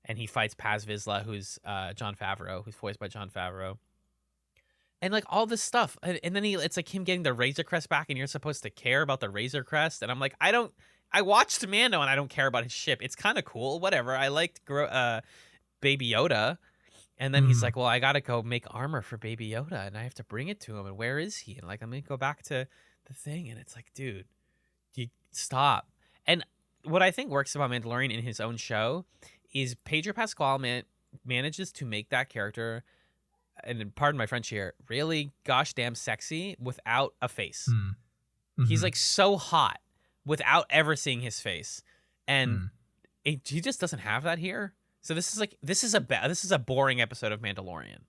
And he fights Paz Vizsla, who's Jon Favreau, who's voiced by Jon Favreau. And like all this stuff, and then it's like him getting the Razor Crest back, and you're supposed to care about the Razor Crest, and I'm like, I watched Mando, and I don't care about his ship. It's kind of cool, whatever. I liked Baby Yoda, and then he's like, well, I gotta go make armor for Baby Yoda, and I have to bring it to him, and where is he? And like, I'm gonna go back to the thing, and it's like, dude, you stop. And what I think works about Mandalorian in his own show is Pedro Pascal manages to make that character, and pardon my French here, really gosh damn sexy without a face. He's like so hot without ever seeing his face, and he just doesn't have that here. So this is a boring episode of Mandalorian.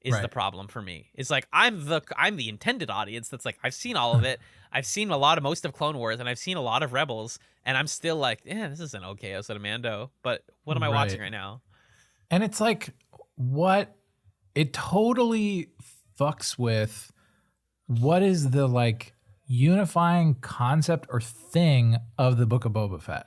Is the problem for me? It's like I'm the intended audience. That's like I've seen all of it. I've seen most of Clone Wars, and I've seen a lot of Rebels, and I'm still like, this is an okay episode of Mando. But what am I watching right now? And it's like what. It totally fucks with what is the like unifying concept or thing of the Book of Boba Fett.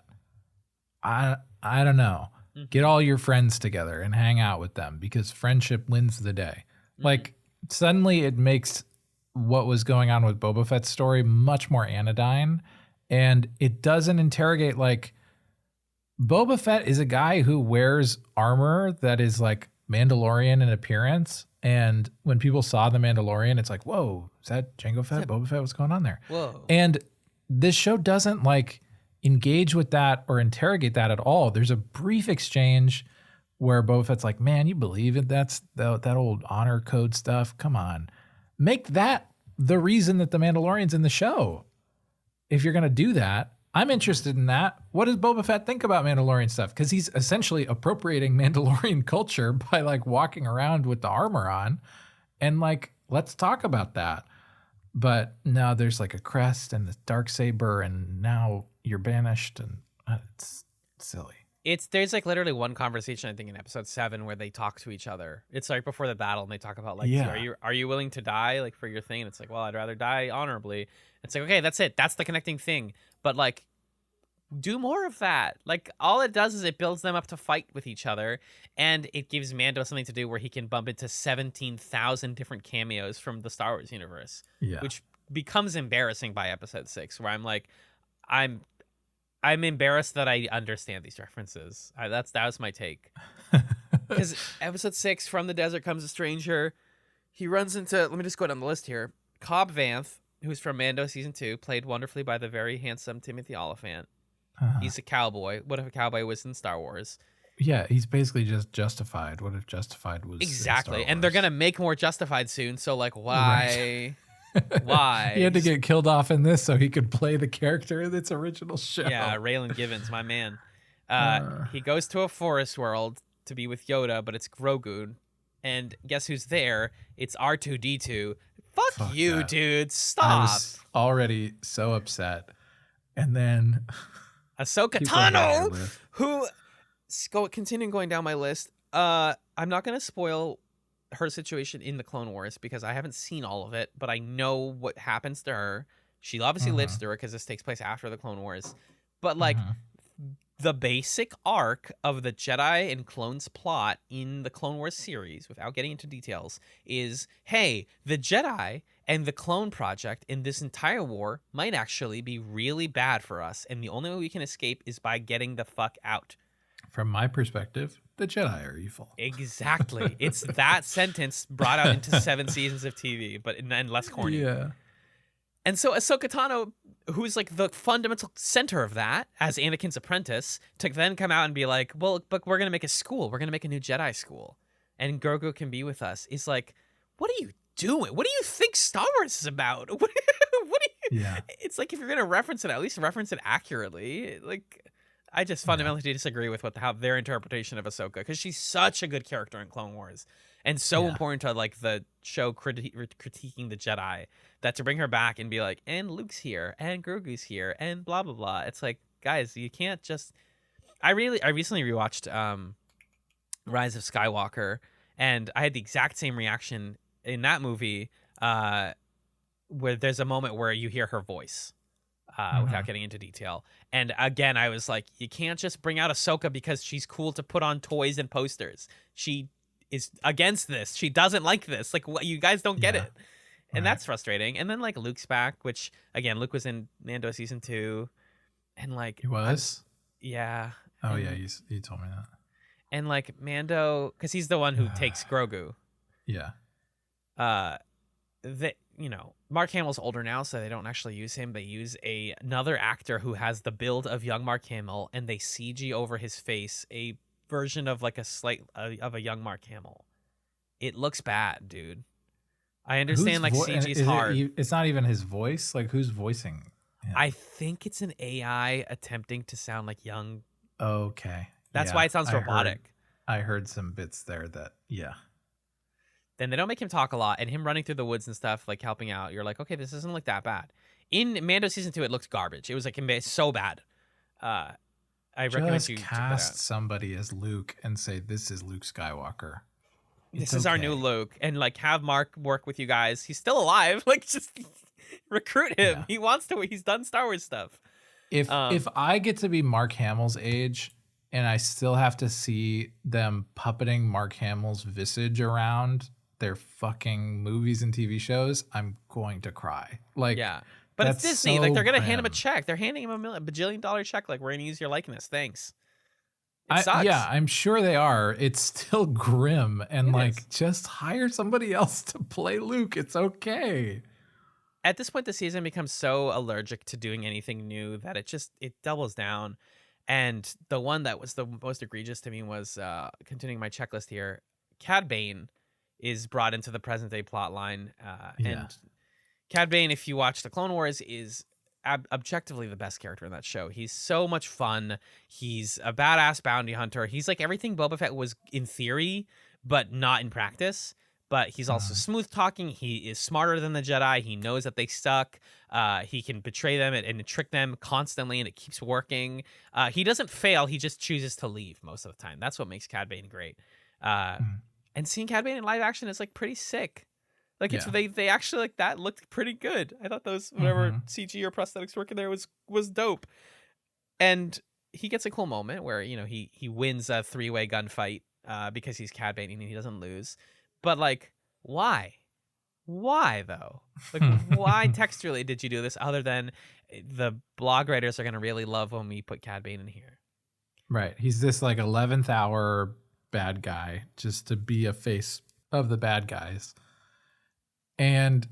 I don't know. Get all your friends together and hang out with them because friendship wins the day. Like suddenly it makes what was going on with Boba Fett's story much more anodyne, and it doesn't interrogate like Boba Fett is a guy who wears armor that is like Mandalorian in appearance, and when people saw the Mandalorian, it's like, whoa, is that Jango Fett? Boba Fett? What's going on there? Whoa. And this show doesn't like engage with that or interrogate that at all. There's a brief exchange where Boba Fett's like, man, you believe it? That's that old honor code stuff. Come on. Make that the reason that the Mandalorian's in the show. If you're going to do that, I'm interested in that. What does Boba Fett think about Mandalorian stuff? Because he's essentially appropriating Mandalorian culture by like walking around with the armor on, and like, let's talk about that. But now there's like a crest and the Darksaber, and now you're banished, and it's silly. There's like literally one conversation I think in episode 7 where they talk to each other. It's like before the battle, and they talk about like, are you willing to die like for your thing? And it's like, well, I'd rather die honorably. It's like, okay, that's it. That's the connecting thing. But like, do more of that. Like, all it does is it builds them up to fight with each other, and it gives Mando something to do where he can bump into 17,000 different cameos from the Star Wars universe, which becomes embarrassing by episode 6, where I'm like, I'm embarrassed that I understand these references. That was my take. Because episode 6, from the desert comes a stranger. He runs into, let me just go down the list here, Cobb Vanth, who's from Mando season 2, played wonderfully by the very handsome Timothy Olyphant. He's a cowboy. What if a cowboy was in Star Wars? Yeah, he's basically just Justified. What if Justified was exactly? And they're gonna make more Justified soon. So like, why? Right. Why? He had to get killed off in this so he could play the character in its original show. Yeah, Raylan Givens, my man. He goes to a forest world to be with Yoda, but it's Grogu, and guess who's there? It's R2-D2. Fuck you, that. Dude. Stop. I was already so upset, and then. Ahsoka Tano, who continuing going down my list. I'm not gonna spoil her situation in the Clone Wars because I haven't seen all of it, but I know what happens to her. She obviously lives through it because this takes place after the Clone Wars. But like, the basic arc of the Jedi and clones plot in the Clone Wars series, without getting into details, is, hey, the Jedi and the clone project in this entire war might actually be really bad for us, and the only way we can escape is by getting the fuck out. From my perspective, the Jedi are evil. Exactly. It's that sentence brought out into 7 seasons of TV, but and less corny. Yeah. And so Ahsoka Tano, who's like the fundamental center of that, as Anakin's apprentice, to then come out and be like, well, but we're going to make a school. We're going to make a new Jedi school. And Grogu can be with us. Is like, what are you doing? What do you think Star Wars is about? What do you... Yeah. It's like, if you're going to reference it, at least reference it accurately. Like, I just fundamentally disagree with how their interpretation of Ahsoka, because she's such a good character in Clone Wars and so important to like the show critiquing the Jedi, that to bring her back and be like, and Luke's here and Grogu's here and blah blah blah. It's like, guys, you can't just. I recently rewatched Rise of Skywalker, and I had the exact same reaction in that movie, where there's a moment where you hear her voice. Without getting into detail. And again, I was like, you can't just bring out Ahsoka because she's cool to put on toys and posters. She is against this. She doesn't like this. Like, what, you guys don't get it. And that's frustrating. And then like Luke's back, which again, Luke was in Mando season 2. And like, he was? Yeah. Oh yeah, you told me that. And like Mando, because he's the one who takes Grogu. Yeah. Mark Hamill's older now, so they don't actually use him. They use another actor who has the build of young Mark Hamill, and they CG over his face a version of like of a young Mark Hamill. It looks bad, dude. I understand CG is hard. It's not even his voice. Like, who's voicing him? I think it's an AI attempting to sound like young. Okay. That's why it sounds robotic. I heard some bits there that, Then they don't make him talk a lot, and him running through the woods and stuff, like helping out. You're like, okay, this doesn't look that bad. In Mando season 2, it looks garbage. It was like so bad. I recommend you check that out. Cast somebody as Luke and say, this is Luke Skywalker. This is our new Luke, and like have Mark work with you guys. He's still alive. Like, just recruit him. Yeah. He wants to. He's done Star Wars stuff. If I get to be Mark Hamill's age and I still have to see them puppeting Mark Hamill's visage around their fucking movies and TV shows, I'm going to cry. Like, yeah, but it's Disney. So like, they're gonna hand him a check. They're handing him a bajillion-dollar check. Like, we're gonna use your likeness. Thanks. It sucks. Yeah, I'm sure they are. It's still grim, and just hire somebody else to play Luke. It's okay. At this point, the season becomes so allergic to doing anything new that it doubles down. And the one that was the most egregious to me was, continuing my checklist here, Cad Bane is brought into the present day plot line. And Cad Bane, if you watch the Clone Wars, is objectively the best character in that show. He's so much fun. He's a badass bounty hunter. He's like everything Boba Fett was in theory, but not in practice. But he's also smooth talking. He is smarter than the Jedi. He knows that they suck. He can betray them and trick them constantly, and it keeps working. He doesn't fail. He just chooses to leave most of the time. That's what makes Cad Bane great. And seeing Cad Bane in live action is like pretty sick. Like, it's they actually, like, that looked pretty good. I thought those whatever CG or prosthetics working there was dope. And he gets a cool moment where, he wins a 3-way gunfight because he's Cad Bane and he doesn't lose. But like, why? Why though? Like, why textually did you do this other than the blog writers are gonna really love when we put Cad Bane in here? Right. He's this like 11th hour bad guy just to be a face of the bad guys. And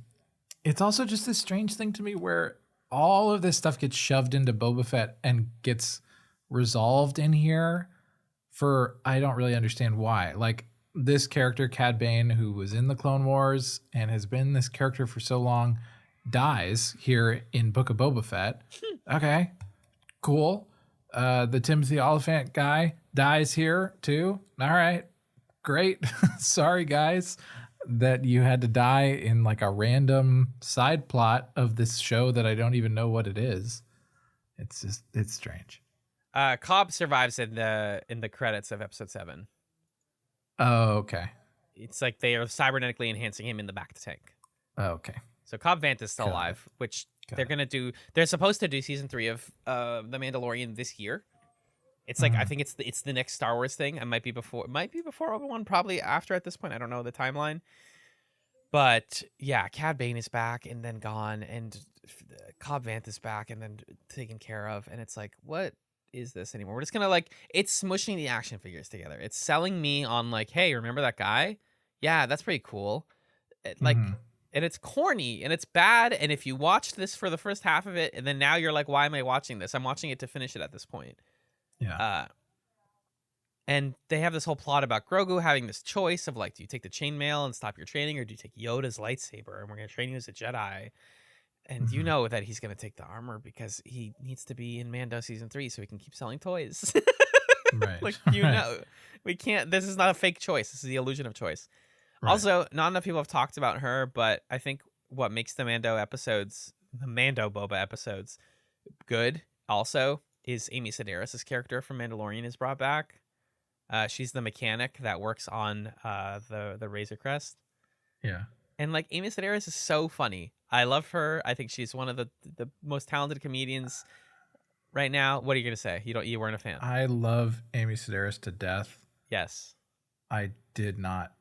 it's also just this strange thing to me where all of this stuff gets shoved into Boba Fett and gets resolved in here for, I don't really understand why. Like, this character, Cad Bane, who was in the Clone Wars and has been this character for so long, dies here in Book of Boba Fett. Okay, cool. The Timothy Oliphant guy dies here too. All right, great. Sorry, guys, that you had to die in like a random side plot of this show that I don't even know what it is. It's strange. Cobb survives in the credits of episode 7. Oh, okay. It's like they are cybernetically enhancing him in the back of the tank. Oh, okay. So Cobb Vanth is still alive, which they're going to do. They're supposed to do season 3 of The Mandalorian this year. It's like I think it's the next Star Wars thing. It might be before Obi-Wan, probably after at this point. I don't know the timeline. But yeah, Cad Bane is back and then gone, and Cobb Vanth is back and then taken care of, and it's like, what is this anymore? We're just gonna like, it's smushing the action figures together. It's selling me on like, hey, remember that guy? Yeah, that's pretty cool. Like, and it's corny and it's bad. And if you watched this for the first half of it, and then now you're like, why am I watching this? I'm watching it to finish it at this point. Yeah. And they have this whole plot about Grogu having this choice of like, do you take the chainmail and stop your training, or do you take Yoda's lightsaber and we're going to train you as a Jedi? And you know that he's going to take the armor because he needs to be in Mando season 3 so he can keep selling toys. Right. Like, you know, we can't, this is not a fake choice. This is the illusion of choice. Right. Also, not enough people have talked about her, but I think what makes the Mando Boba episodes good also is Amy Sedaris' character from Mandalorian is brought back. She's the mechanic that works on the Razor Crest. Yeah. And like, Amy Sedaris is so funny. I love her. I think she's one of the most talented comedians right now. What are you gonna say? You weren't a fan? I love Amy Sedaris to death. Yes. I did not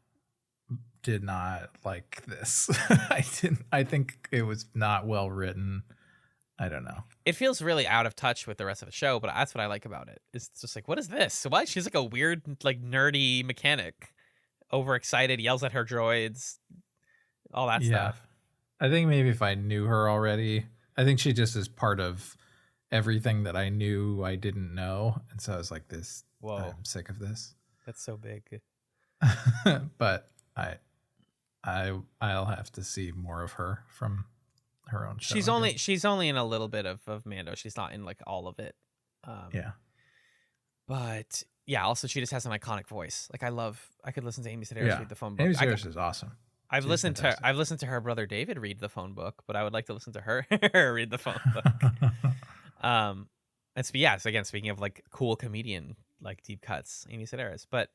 like this. I think it was not well written. I don't know. It feels really out of touch with the rest of the show, but that's what I like about it. It's just like, what is this? Why? She's like a weird, like nerdy mechanic, overexcited, yells at her droids, all that stuff. I think maybe if I knew her already, I think she just is part of everything that I knew I didn't know. And so I was like, whoa, I'm sick of this. That's so big. But I'll have to see more of her from her own show. She's only in a little bit of Mando. She's not in like all of it. But yeah, also she just has an iconic voice. Like I could listen to Amy Sedaris read the phone book. Amy Sedaris is awesome. I've listened to her brother David read the phone book, but I would like to listen to her read the phone book. So again, speaking of like cool comedian, like deep cuts, Amy Sedaris. But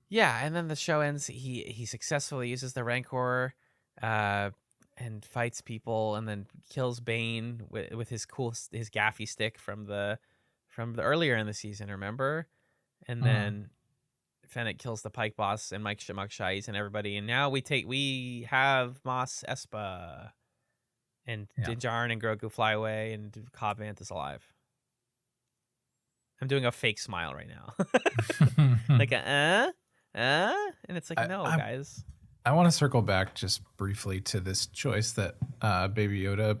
yeah, and then the show ends. He successfully uses the Rancor, and fights people, and then kills Bane with his gaffy stick from the earlier in the season. Remember, and then Fennec kills the Pike boss and Mike Shais and everybody, and now we have Mos Espa, and Din Djarin and Grogu fly away, and Cobb Vanth is alive. I'm doing a fake smile right now, like and it's like, no, guys. I want to circle back just briefly to this choice that Baby Yoda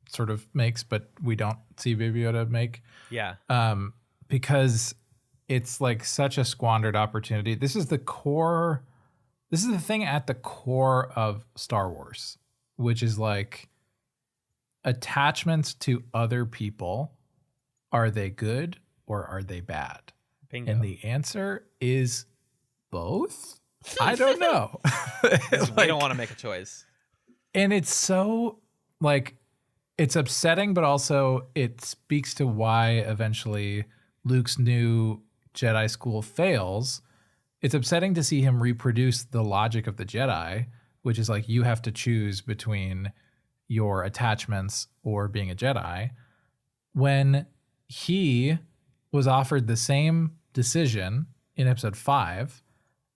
sort of makes, but we don't see Baby Yoda make. Yeah. Because it's like such a squandered opportunity. This is the thing at the core of Star Wars, which is like attachments to other people. Are they good or are they bad? Bingo. And the answer is both. I don't know. We don't want to make a choice. And it's so like, it's upsetting, but also it speaks to why eventually Luke's new Jedi school fails. It's upsetting to see him reproduce the logic of the Jedi, which is like, you have to choose between your attachments or being a Jedi, when he was offered the same decision in episode 5.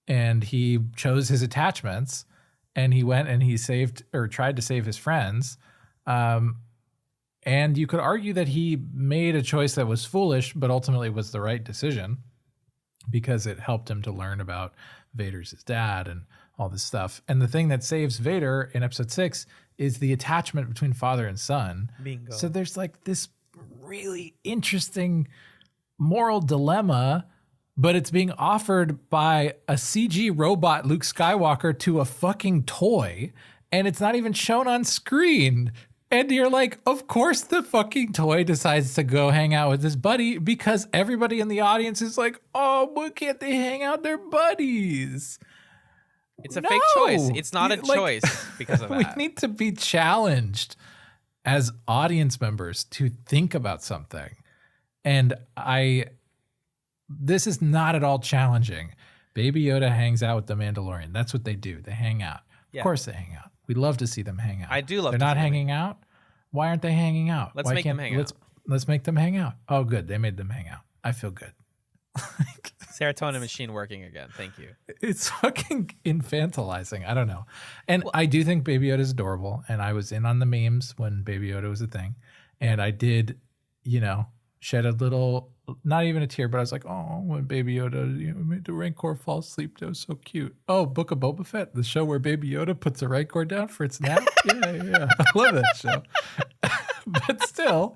And he chose his attachments, and he went and he tried to save his friends. And you could argue that he made a choice that was foolish, but ultimately was the right decision because it helped him to learn about Vader's his dad and all this stuff. And the thing that saves Vader in episode 6 is the attachment between father and son. Bingo. So there's like this really interesting moral dilemma, but it's being offered by a CG robot Luke Skywalker to a fucking toy, and it's not even shown on screen. And you're like, of course the fucking toy decides to go hang out with his buddy because everybody in the audience is like, oh, why can't they hang out? They're buddies. It's a fake choice. It's not a choice because of that. We need to be challenged as audience members to think about something. And this is not at all challenging. Baby Yoda hangs out with the Mandalorian. That's what they do. They hang out. Yeah. Of course they hang out. We love to see them hang out. I do love. They're not hanging out. Why aren't they hanging out? Let's make them hang out. Let's make them hang out. Oh, good. They made them hang out. I feel good. Serotonin machine working again. Thank you. It's fucking infantilizing. I don't know. And Well, I do think Baby Yoda is adorable. And I was in on the memes when Baby Yoda was a thing. And I did, shed a little, not even a tear, but I was like, oh, when Baby Yoda made the Rancor fall asleep, that was so cute. Oh, Book of Boba Fett, the show where Baby Yoda puts a Rancor down for its nap. Yeah. I love that show. But still,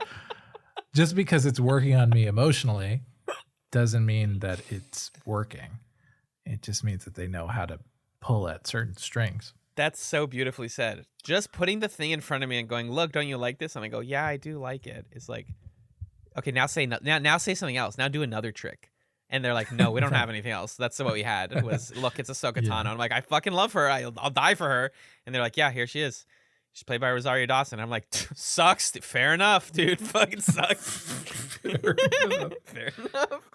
just because it's working on me emotionally doesn't mean that it's working. It just means that they know how to pull at certain strings. That's so beautifully said. Just putting the thing in front of me and going, look, don't you like this? And I go, yeah, I do like it. It's like, okay, now say something else. Now do another trick. And they're like, no, we don't have anything else. That's what we had. It was, look, it's Ahsoka Tano. Yeah. I'm like, I fucking love her. I'll die for her. And they're like, yeah, here she is. She's played by Rosario Dawson. I'm like, sucks. Fair enough, dude. Fucking sucks. Fair enough.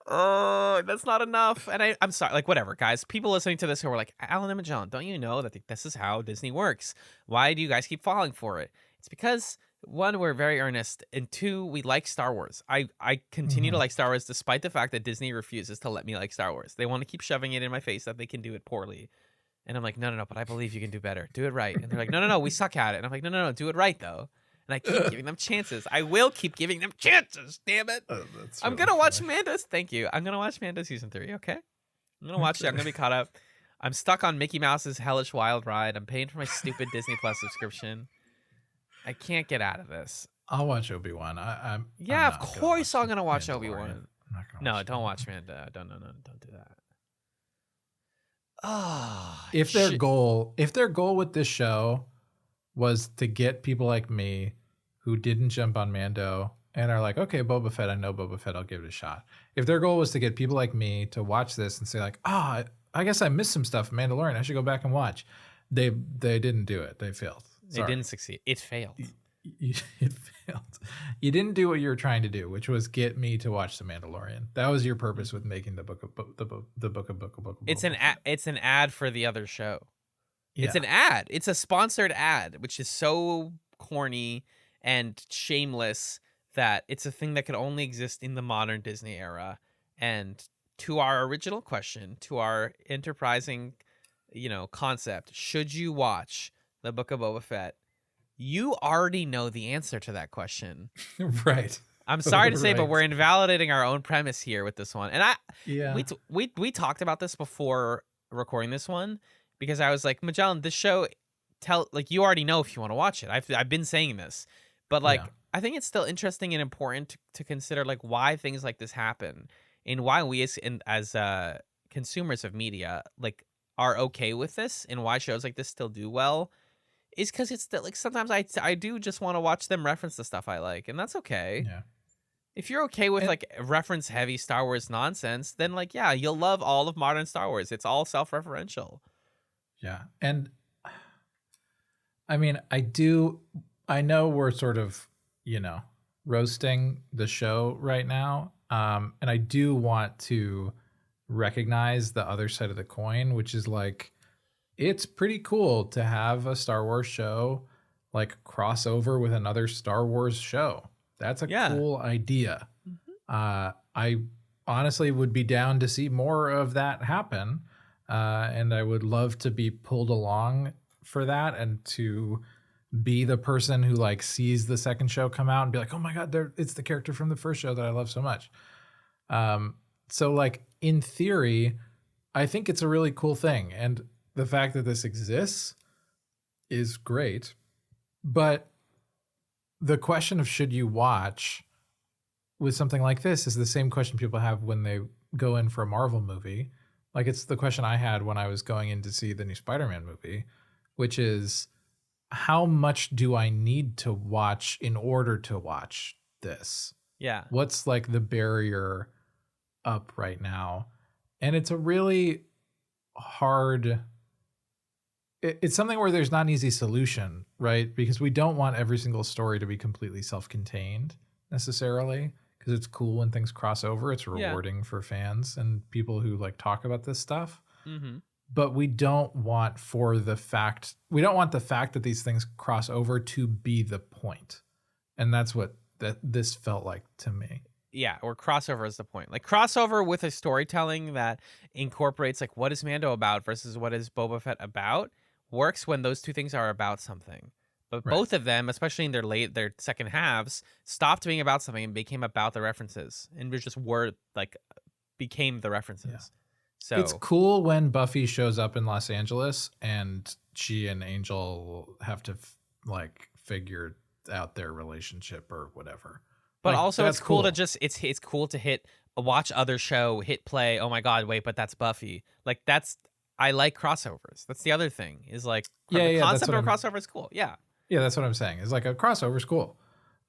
Oh, that's not enough. And I'm sorry. Like, whatever, guys. People listening to this who are like, Alan and Magellan, don't you know that this is how Disney works? Why do you guys keep falling for it? It's because, one, we're very earnest, and two, we like Star Wars. I continue to like Star Wars despite the fact that Disney refuses to let me like Star Wars. They want to keep shoving it in my face that they can do it poorly. And I'm like, no, but I believe you can do better. Do it right. And they're like, no, we suck at it. And I'm like, no, do it right, though. And I keep giving them chances. I will keep giving them chances, damn it. Oh, I'm going to watch Mando's. Thank you. I'm going to watch Mando season 3, okay? I'm going to watch it. I'm going to be caught up. I'm stuck on Mickey Mouse's Hellish Wild Ride. I'm paying for my stupid Disney Plus subscription. I can't get out of this. I'll watch Obi-Wan. Of course I'm going to watch Obi-Wan. No, don't watch Mando. Don't do that. Oh, if their goal with this show was to get people like me who didn't jump on Mando and are like, okay, Boba Fett, I know Boba Fett, I'll give it a shot. If their goal was to get people like me to watch this and say like, I guess I missed some stuff in Mandalorian, I should go back and watch. They didn't do it. They failed. Sorry. They didn't succeed. It failed. It failed. You didn't do what you were trying to do, which was get me to watch The Mandalorian. That was your purpose with making the book of Boba. It's an ad for the other show. Yeah. It's an ad. It's a sponsored ad, which is so corny and shameless that it's a thing that could only exist in the modern Disney era. And to our original question, to our enterprising, concept, should you watch the Book of Boba Fett? You already know the answer to that question. Right. I'm sorry to say, but we're invalidating our own premise here with this one. And we talked about this before recording this one, because I was like, Magellan, this show, you already know if you want to watch it. I've been saying this, but I think it's still interesting and important to consider why things like this happen and why we as consumers of media are okay with this and why shows like this still do well. Is because it's still sometimes I do just want to watch them reference the stuff I like, and that's okay. Yeah. If you're okay with reference heavy Star Wars nonsense, then you'll love all of modern Star Wars. It's all self-referential. Yeah. And I mean, I know we're sort of, roasting the show right now. And I do want to recognize the other side of the coin, which is it's pretty cool to have a Star Wars show cross over with another Star Wars show. That's a cool idea. Mm-hmm. I honestly would be down to see more of that happen. And I would love to be pulled along for that and to be the person who sees the second show come out and be like, oh my God, it's the character from the first show that I love so much. So in theory, I think it's a really cool thing. And the fact that this exists is great, but the question of should you watch with something like this is the same question people have when they go in for a Marvel movie. It's the question I had when I was going in to see the new Spider-Man movie, which is how much do I need to watch in order to watch this? Yeah. What's the barrier up right now? And it's a really hard... It's something where there's not an easy solution, right? Because we don't want every single story to be completely self-contained necessarily, because it's cool when things cross over. It's rewarding for fans and people who talk about this stuff. Mm-hmm. But we don't want the fact that these things cross over to be the point. And that's what this felt like to me. Yeah, or crossover is the point. Like crossover with a storytelling that incorporates like what is Mando about versus what is Boba Fett about works when those two things are about something. But Right. both of them, especially in their second halves, stopped being about something and became about the references and was just became the references. Yeah. So It's cool when Buffy shows up in Los Angeles and she and Angel have to figure out their relationship or whatever. but Like, also it's that's cool to cool. just it's cool to hit watch other show, hit play. Oh my god, wait, but that's Buffy. Like I like crossovers. That's the other thing. Is like the Yeah, concept of a crossover is cool. Yeah. Yeah, that's what I'm saying. It's like a crossover's cool.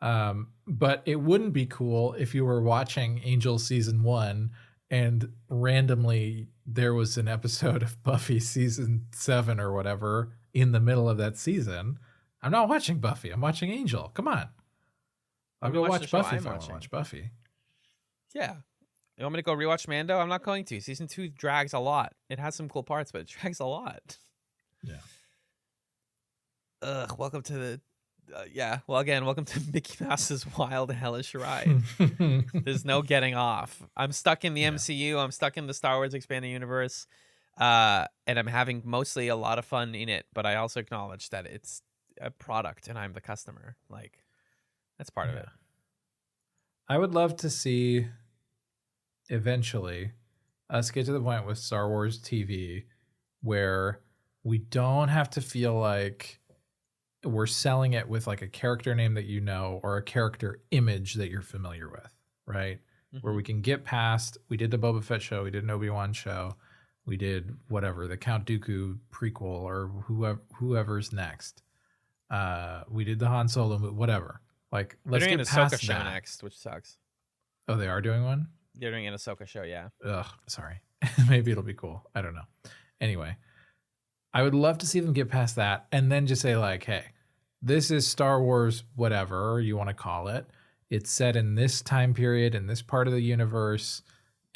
But it wouldn't be cool if you were watching Angel season 1 and randomly there was an episode of Buffy season 7 or whatever in the middle of that season. I'm not watching Buffy. I'm watching Angel. Come on. I'll go watch Buffy if I want to watch Buffy. Yeah. You want me to go rewatch Mando? I'm not going to. Season 2 drags a lot. It has some cool parts, but it drags a lot. Yeah. Welcome to the welcome to Mickey Mouse's Wild Hellish Ride. There's no getting off. I'm stuck in the MCU. I'm stuck in the Star Wars Expanded Universe, and I'm having mostly a lot of fun in it. But I also acknowledge that it's a product, and I'm the customer. Like, that's part of it. I would love to see eventually us get to the point with Star Wars TV where we don't have to feel like we're selling it with like a character name that you know or a character image that you're familiar with, right? Mm-hmm. Where we can get past, we did the Boba Fett show, we did an Obi-Wan show, we did whatever, the Count Dooku prequel or whoever's next. We did the Han Solo movie, whatever. Like, let's get past that. They're doing an Ahsoka show next, which sucks. Oh, they are doing one? They're doing an Ahsoka show, yeah. Ugh, sorry. Maybe it'll be cool. I don't know. Anyway, I would love to see them get past that and then just say like, hey, this is Star Wars, whatever you want to call it. It's set in this time period, in this part of the universe,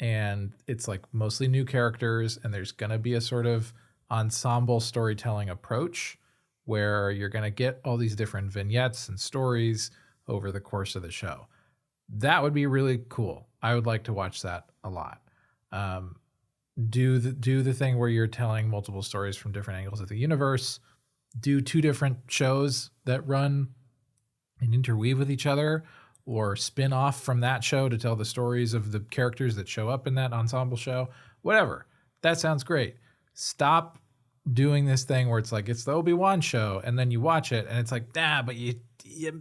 and it's like mostly new characters, and there's going to be a sort of ensemble storytelling approach where you're going to get all these different vignettes and stories over the course of the show. That would be really cool. I would like to watch that a lot. Do the thing where you're telling multiple stories from different angles of the universe. Do 2 different shows that run and interweave with each other, or spin off from that show to tell the stories of the characters that show up in that ensemble show. Whatever. That sounds great. Stop doing this thing where it's like it's the Obi-Wan show and then you watch it and it's like, but you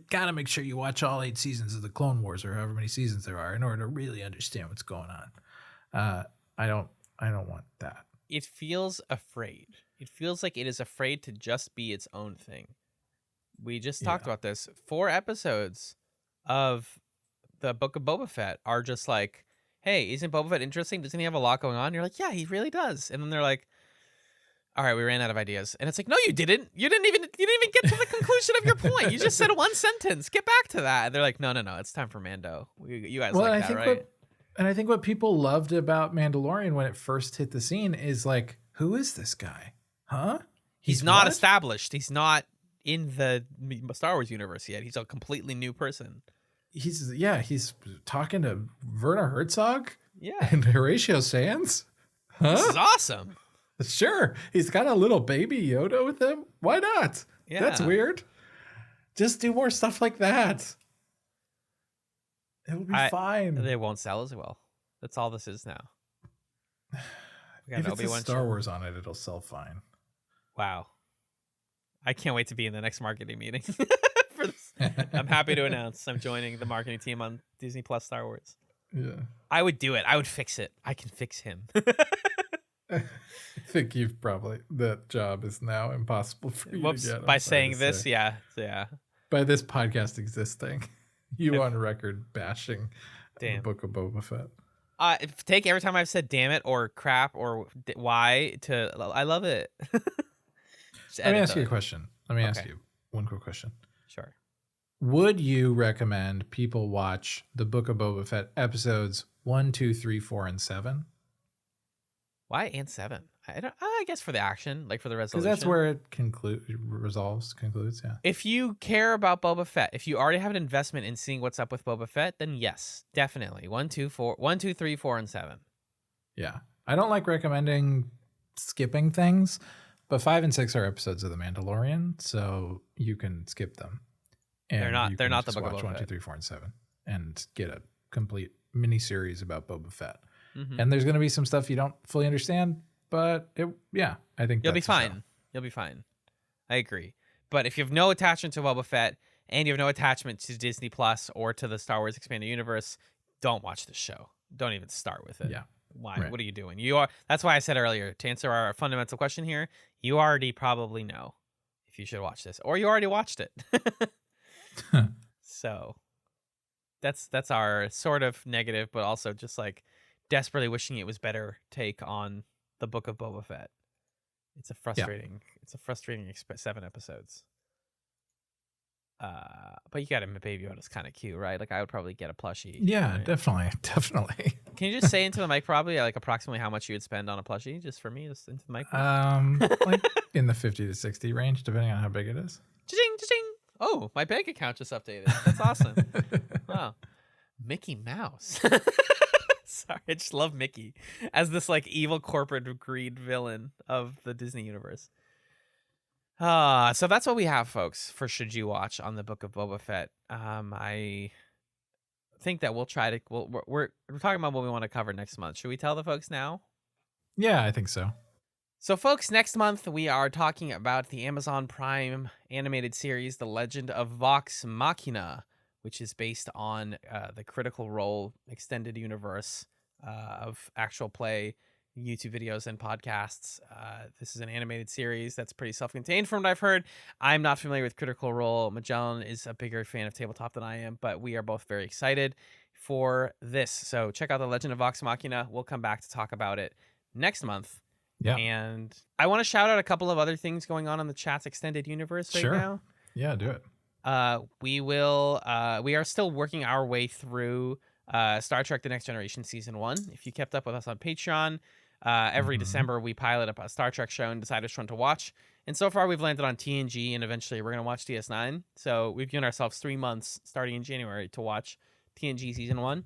gotta make sure you watch all 8 seasons of the Clone Wars or however many seasons there are in order to really understand what's going on. I don't want that. It feels afraid. It feels like it is afraid to just be its own thing. We just talked about this. 4 episodes of the Book of Boba Fett are just like, hey, isn't Boba Fett interesting? Doesn't he have a lot going on? You're like, yeah, he really does. And then they're like, all right, we ran out of ideas. And it's like, no, you didn't. You didn't even get to the conclusion of your point. You just said one sentence. Get back to that. And they're like, no, it's time for Mando. You guys like that, right? And I think what people loved about Mandalorian when it first hit the scene is like, who is this guy? Huh? He's not established. He's not in the Star Wars universe yet. He's a completely new person. He's talking to Werner Herzog? Yeah. And Horatio Sands? Huh? This is awesome. Sure. He's got a little baby Yoda with him. Why not? Yeah. That's weird. Just do more stuff like that. It'll be fine. They won't sell as well. That's all this is now. If it's a Star Wars on it, it'll sell fine. Wow. I can't wait to be in the next marketing meeting for this. I'm happy to announce I'm joining the marketing team on Disney Plus Star Wars. Yeah. I would do it. I would fix it. I can fix him. I think that job is now impossible for you to get. By saying this, yeah. By this podcast existing, you on record bashing the Book of Boba Fett. Take every time I've said damn it or crap or why to I love it. Let me ask you a question. Let me ask you one quick question. Sure. Would you recommend people watch the Book of Boba Fett episodes 1, 2, 3, 4, and 7? Why and 7? I guess for the action, like for the Because resolution. that's where it concludes. Yeah. If you care about Boba Fett, if you already have an investment in seeing what's up with Boba Fett, then yes, definitely 1, 2, 3, 4, and 7. Yeah. I don't like recommending skipping things, but 5 and 6 are episodes of The Mandalorian, so you can skip them. And They're not the just Book of watch Boba 1, 2, Fett. 3, 4, and 7 and get a complete mini series about Boba Fett. Mm-hmm. And there's going to be some stuff you don't fully understand, but I think You'll be that's the show. fine. You'll be fine. I agree. But if you have no attachment to Boba Fett and you have no attachment to Disney Plus or to the Star Wars Expanded Universe, don't watch this show. Don't even start with it. Yeah. Why? Right. What are you doing? That's why I said earlier, to answer our fundamental question here, you already probably know if you should watch this, or you already watched it. So that's our sort of negative, but also just like desperately wishing it was better take on the Book of Boba Fett. It's a frustrating 7 episodes. But you got a Baby Yoda's kind of cute, right? Like I would probably get a plushie. Yeah, right? definitely. Can you just say into the mic probably like approximately how much you would spend on a plushie just for me, just into the mic? Like in the 50 to 60 range, depending on how big it is. Cha-ching, cha-ching. Oh, my bank account just updated. That's awesome. Wow. Mickey Mouse. Sorry, I just love Mickey as this like evil corporate greed villain of the Disney universe. So that's what we have, folks, for Should You Watch on the Book of Boba Fett. I think that we'll try to we're talking about what we want to cover next month. Should we tell the folks now? Yeah, I think so. So, folks, next month we are talking about the Amazon Prime animated series, The Legend of Vox Machina, which is based on the Critical Role extended universe of actual play, YouTube videos, and podcasts. This is an animated series that's pretty self-contained from what I've heard. I'm not familiar with Critical Role. Magellan is a bigger fan of tabletop than I am, but we are both very excited for this. So check out The Legend of Vox Machina. We'll come back to talk about it next month. Yeah. And I want to shout out a couple of other things going on in the chat's extended universe right now. Yeah, do it. We are still working our way through Star Trek The Next Generation Season 1. If you kept up with us on Patreon, every December we pilot up a Star Trek show and decide which one to watch. And so far we've landed on TNG, and eventually we're going to watch DS9. So we've given ourselves 3 months starting in January to watch TNG Season 1.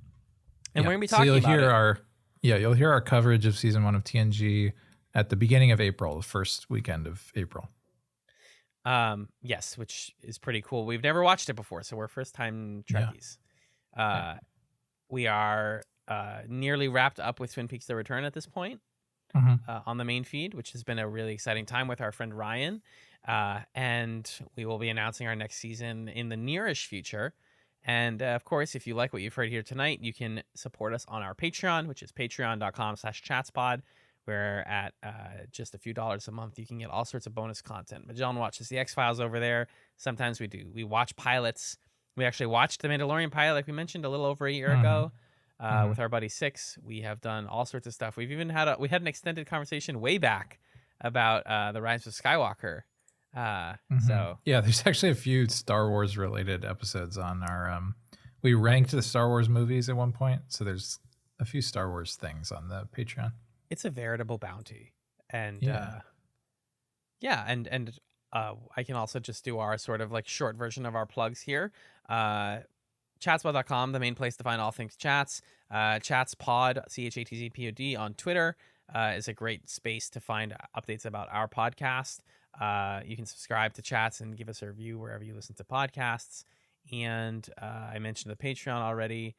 And we're going to be talking about you'll hear our coverage of Season 1 of TNG at the beginning of April, the first weekend of April. Yes, which is pretty cool. We've never watched it before, so we're first time Trekkies. We are nearly wrapped up with Twin Peaks: The Return at this point on the main feed, which has been a really exciting time with our friend Ryan. And we will be announcing our next season in the nearish future. And of course, if you like what you've heard here tonight, you can support us on our Patreon, which is patreon.com/chatspod. Where at just a few dollars a month, you can get all sorts of bonus content. Magellan watches the X-Files over there. Sometimes we watch pilots. We actually watched the Mandalorian pilot, like we mentioned, a little over a year ago with our buddy Six. We have done all sorts of stuff. We've even had an extended conversation way back about the Rise of Skywalker. So yeah, there's actually a few Star Wars related episodes on our. We ranked the Star Wars movies at one point, so there's a few Star Wars things on the Patreon. It's a veritable bounty. And I can also just do our sort of like short version of our plugs here. Chatspod.com, the main place to find all things chats. Chatspod, CHATZPOD on Twitter is a great space to find updates about our podcast. You can subscribe to Chats and give us a review wherever you listen to podcasts. And I mentioned the Patreon already.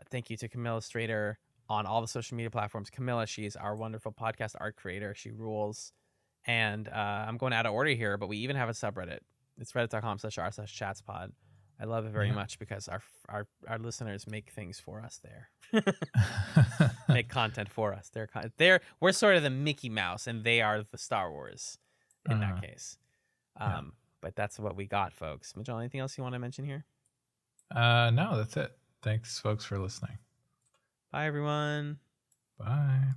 Thank you to Camilla Strader on all the social media platforms. Camilla, she's our wonderful podcast art creator. She rules. And I'm going out of order here, but we even have a subreddit. It's reddit.com/r/chatspod. I love it very much because our listeners make things for us there. Make content for us. We're sort of the Mickey Mouse, and they are the Star Wars in that case. But that's what we got, folks. Magellan, anything else you want to mention here? No, that's it. Thanks, folks, for listening. Bye, everyone. Bye.